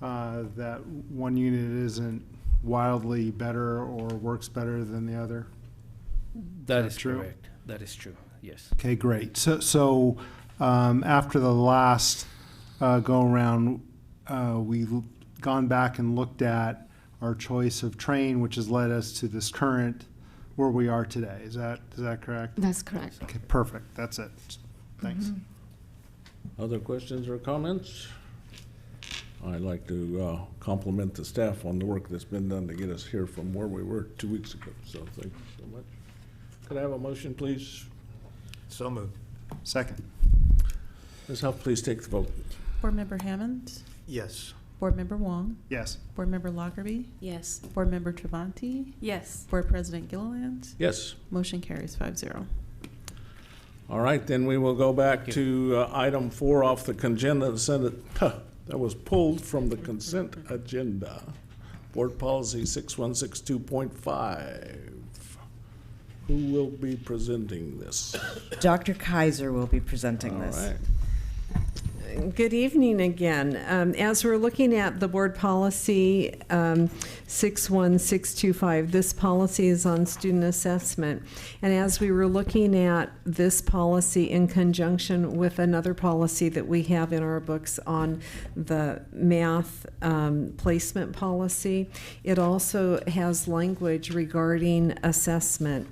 that one unit isn't wildly better or works better than the other? That is true. Correct. That is true. Yes. Okay, great. So after the last go around, we've gone back and looked at our choice of train, which has led us to this current where we are today. Is that correct? That's correct. Okay, perfect. That's it. Thanks. Other questions or comments? I'd like to compliment the staff on the work that's been done to get us here from where we were 2 weeks ago. So thank you so much. Could I have a motion, please? So moved. Second. Ms. Huff, please take the vote. Board Member Hammond? Yes. Board Member Wong? Yes. Board Member Lockerbie? Yes. Board Member Travanti? Yes. Board President Gilliland? Yes. Motion carries 5-0. All right, then we will go back to item 4 off the consent. That was pulled from the consent agenda. Board Policy 6162.5. Who will be presenting this? Dr. Kaiser will be presenting All this. right. Good evening again. As we're looking at the board policy 61625, this policy is on student assessment. And as we were looking at this policy in conjunction with another policy that we have in our books on the math placement policy, it also has language regarding assessment.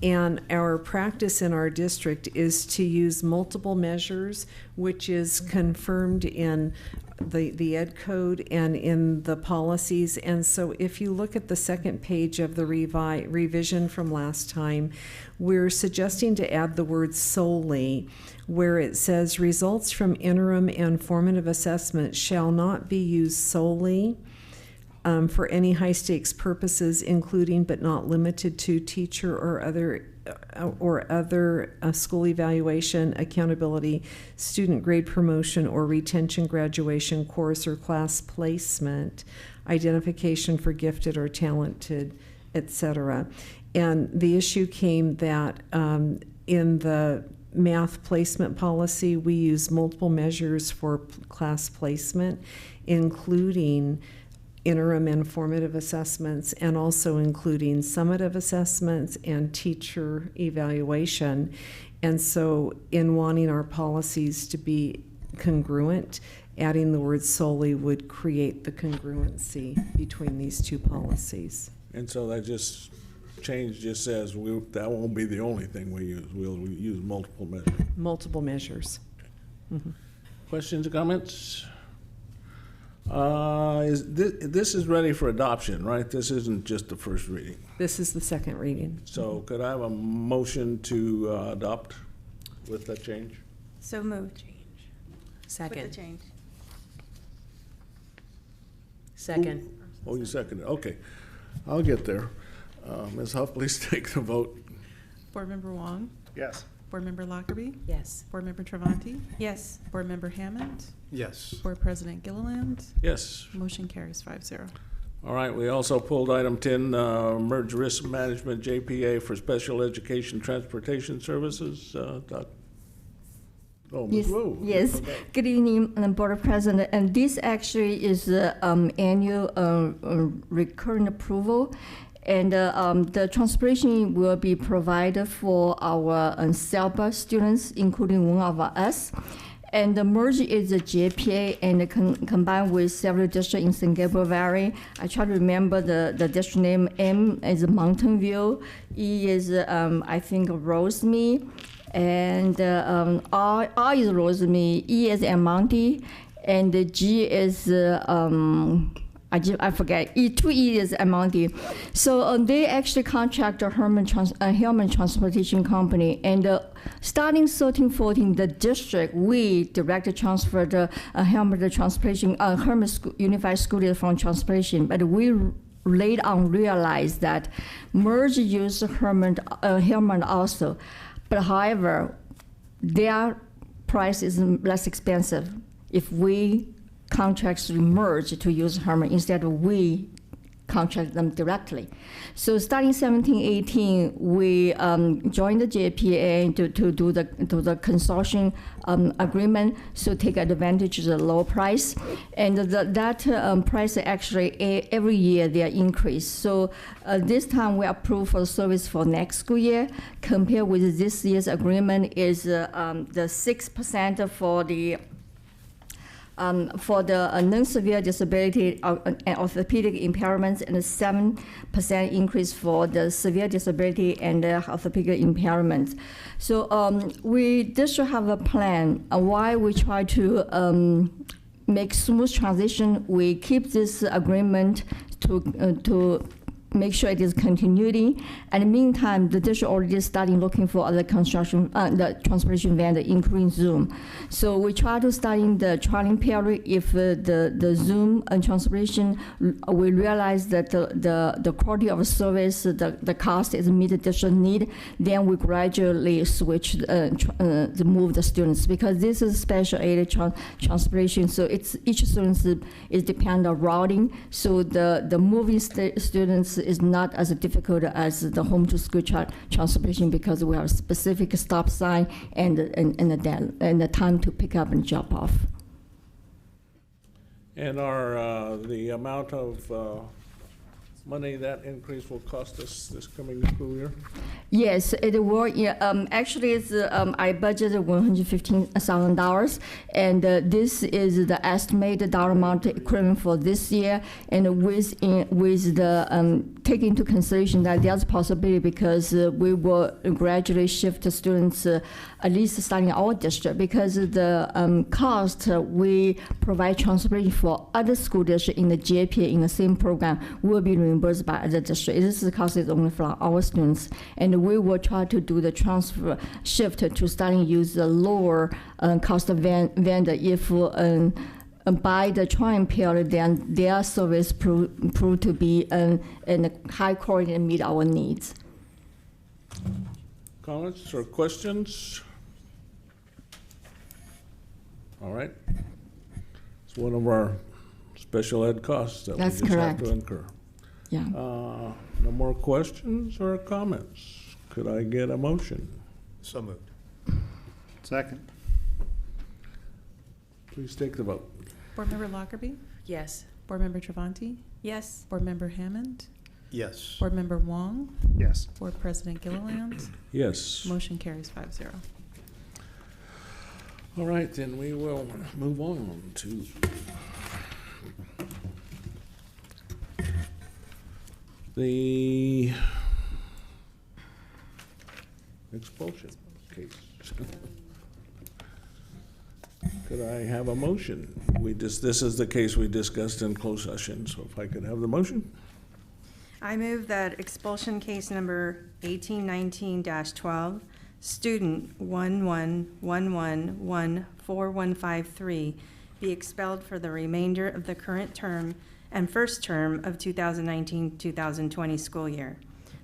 And our practice in our district is to use multiple measures, which is confirmed in the ed code and in the policies. And so if you look at the second page of the revision from last time, we're suggesting to add the word solely, where it says results from interim and formative assessment shall not be used solely for any high-stakes purposes, including but not limited to teacher or other school evaluation, accountability, student grade promotion or retention, graduation, course or class placement, identification for gifted or talented, etc. And the issue came that in the math placement policy, we use multiple measures for class placement, including interim and formative assessments, and also including summative assessments and teacher evaluation. And so in wanting our policies to be congruent, adding the word solely would create the congruency between these two policies. And so that change just says that won't be the only thing we use. We'll use multiple measures. Multiple measures. Mm-hmm. Questions or comments? This is ready for adoption, right? This isn't just the first reading. This is the second reading. So could I have a motion to adopt with that change? So moved. Second. With the change. Second. Oh, you seconded. Okay. I'll get there. Ms. Huff, please take the vote. Board Member Wong? Yes. Board Member Lockerbie? Yes. Board Member Travanti? Yes. Board Member Hammond? Yes. Board President Gilliland? Yes. Motion carries 5-0. All right, we also pulled item 10, Merge Risk Management JPA for Special Education Transportation Services. Yes, Wu. yes. Okay. Good evening, Board President. And this actually is the annual recurrent approval. And the transportation will be provided for our CELBA students, including one of us. And the merge is a JPA and combined with several districts in San Gabriel Valley. I try to remember the district name. M is Mountain View. E is, I think, Rosemead. And R is Rosemead. E is Monty. And the G is, I forget, E2E is Monty. So they actually contract the Herman Transportation Company. And starting 13-14, the district, we directly transfer the Herman Unified School District from transportation. But we later on realized that merge use Herman also. But however, their price is less expensive if we contracts merge to use Herman instead of we contract them directly. So starting 17-18, we joined the JPA to do the consortium agreement, so take advantage of the low price. And that price actually every year they are increased. So this time we approve for the service for next school year. Compared with this year's agreement is the 6% for the non-severe disability and orthopedic impairments, and a 7% increase for the severe disability and orthopedic impairments. So we district have a plan why we try to make smooth transition. We keep this agreement to make sure it is continuity. And in the meantime, the district already starting looking for other construction, the transportation vendor, including Zoom. So we try to start in the trialing period. If the Zoom and transportation, we realize that the quality of service, the cost is meet the district need, then we gradually switch to move the students, because this is special aid transportation. So it's each student is depend on routing. So the moving students is not as difficult as the home to school transportation, because we have a specific stop sign and the time to pick up and drop off. And our the amount of money that increase will cost us this coming school year? Yes, it will. Yeah, actually, it's I budgeted $115,000, and this is the estimated dollar amount equivalent for this year. And with the take into consideration that there's a possibility, because we will gradually shift the students at least starting our district, because the cost we provide transportation for other school districts in the JPA in the same program will be reimbursed by other districts. This is cost is only for our students, and we will try to do the transfer shift to starting use the lower cost of vendor if by the trying period, then their service proved to be in high quality and meet our needs. Comments or questions? All right. It's one of our special ed costs that That's we just correct. have to incur. Yeah. No more questions or comments? Could I get a motion? So moved. Second. Please take the vote. Board Member Lockerbie? Yes. Board Member Travanti? Yes. Board Member Hammond? Yes. Board Member Wong? Yes. Board President Gilliland? Yes. Motion carries 5-0. All right, then we will move on to the expulsion case. Could I have a motion? This is the case we discussed in closed session, so if I could have the motion? I move that expulsion case number 1819-12, student 11114153, be expelled for the remainder of the current term and first term of 2019-2020 school year.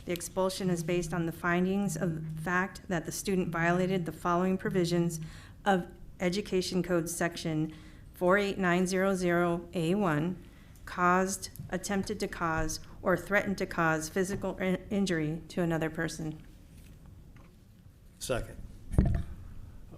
The expulsion is based on the findings of the fact that the student violated the following provisions of Education Code Section 48900A1, caused, attempted to cause, or threatened to cause physical injury to another person. Second.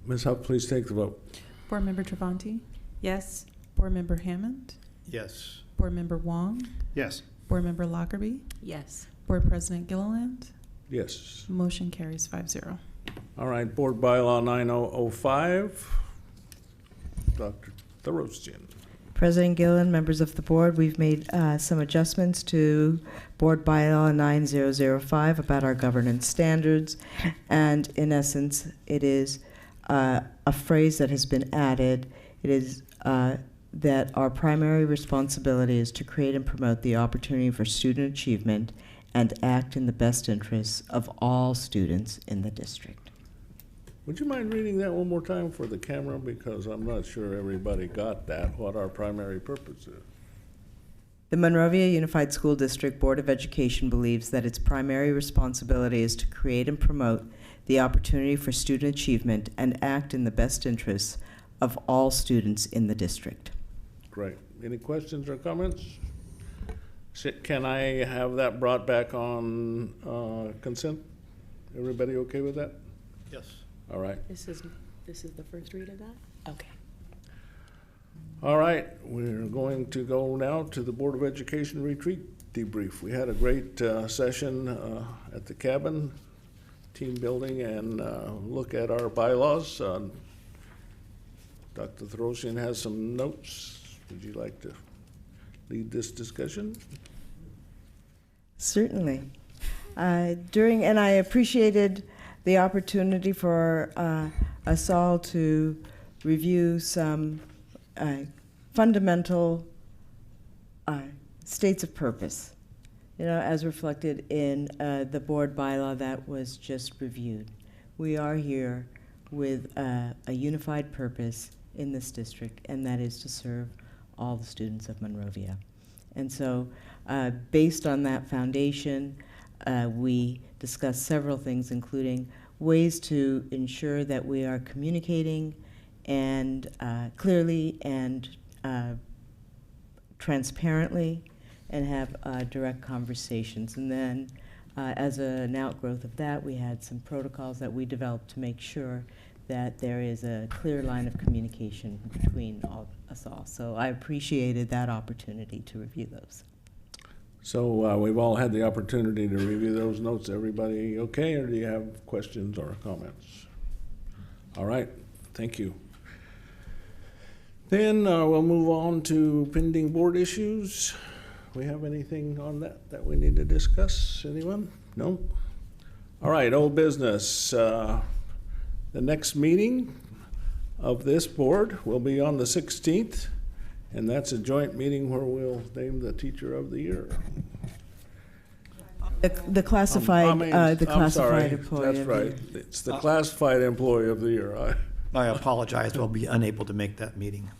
Ms. Huff, please take the vote. Board Member Travanti? Yes. Board Member Hammond? Yes. Board Member Wong? Yes. Board Member Lockerbie? Yes. Board President Gilliland? Yes. Motion carries 5-0. All right, Board Bylaw 9005. Dr. Thorosian. President Gillen, members of the board, we've made some adjustments to Board Bylaw 9005 about our governance standards, and in essence, it is a phrase that has been added. It is that our primary responsibility is to create and promote the opportunity for student achievement and act in the best interests of all students in the district. Would you mind reading that one more time for the camera? Because I'm not sure everybody got that, what our primary purpose is. The Monrovia Unified School District Board of Education believes that its primary responsibility is to create and promote the opportunity for student achievement and act in the best interests of all students in the district. Great. Any questions or comments? Can I have that brought back on consent? Everybody okay with that? Yes. All right. This is the first read of that? Okay. All right, we're going to go now to the Board of Education retreat debrief. We had a great session at the cabin, team building, and look at our bylaws. Dr. Thorosian has some notes. Would you like to lead this discussion? Certainly. And I appreciated the opportunity for us all to review some fundamental states of purpose as reflected in the board bylaw that was just reviewed. We are here with a unified purpose in this district, and that is to serve all the students of Monrovia. And so, based on that foundation, we discussed several things, including ways to ensure that we are communicating and clearly and transparently, and have direct conversations. And then, as an outgrowth of that, we had some protocols that we developed to make sure that there is a clear line of communication between us all. So I appreciated that opportunity to review those. So we've all had the opportunity to review those notes. Everybody okay, or do you have questions or comments? All right, thank you. Then we'll move on to pending board issues. We have anything on that we need to discuss? Anyone? No? All right, old business. The next meeting of this board will be on the 16th, and that's a joint meeting where we'll name the Teacher of the Year. The classified, the classified employee. That's right. It's the classified employee of the year. I apologize. We'll be unable to make that meeting.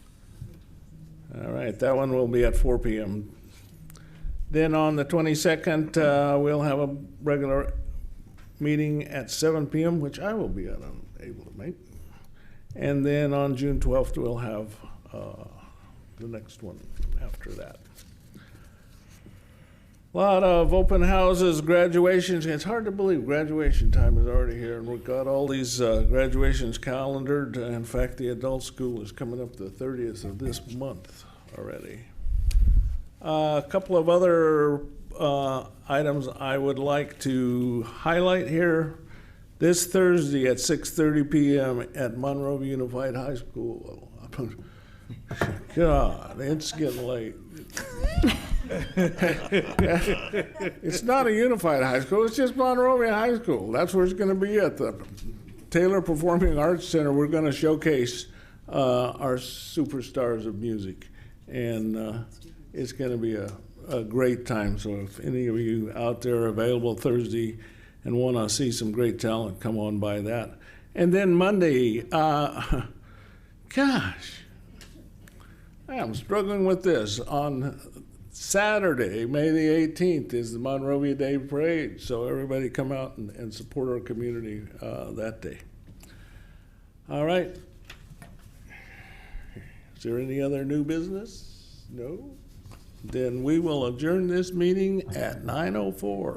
All right, that one will be at 4 p.m. Then on the 22nd, we'll have a regular meeting at 7 p.m., which I will be unable to make. And then on June 12th, we'll have the next one after that. A lot of open houses, graduations. It's hard to believe graduation time is already here, and we've got all these graduations calendared. In fact, the adult school is coming up the 30th of this month already. A couple of other items I would like to highlight here. This Thursday at 6:30 p.m. at Monrovia Unified High School. God, it's getting late. It's not a unified high school, it's just Monrovia High School. That's where it's going to be at the Taylor Performing Arts Center. We're going to showcase our superstars of music, and it's going to be a great time. So if any of you out there are available Thursday and want to see some great talent, come on by that. And then Monday, gosh, I'm struggling with this. On Saturday, May the 18th, is the Monrovia Day Parade, so everybody come out and support our community that day. All right. Is there any other new business? No? Then we will adjourn this meeting at 9:04.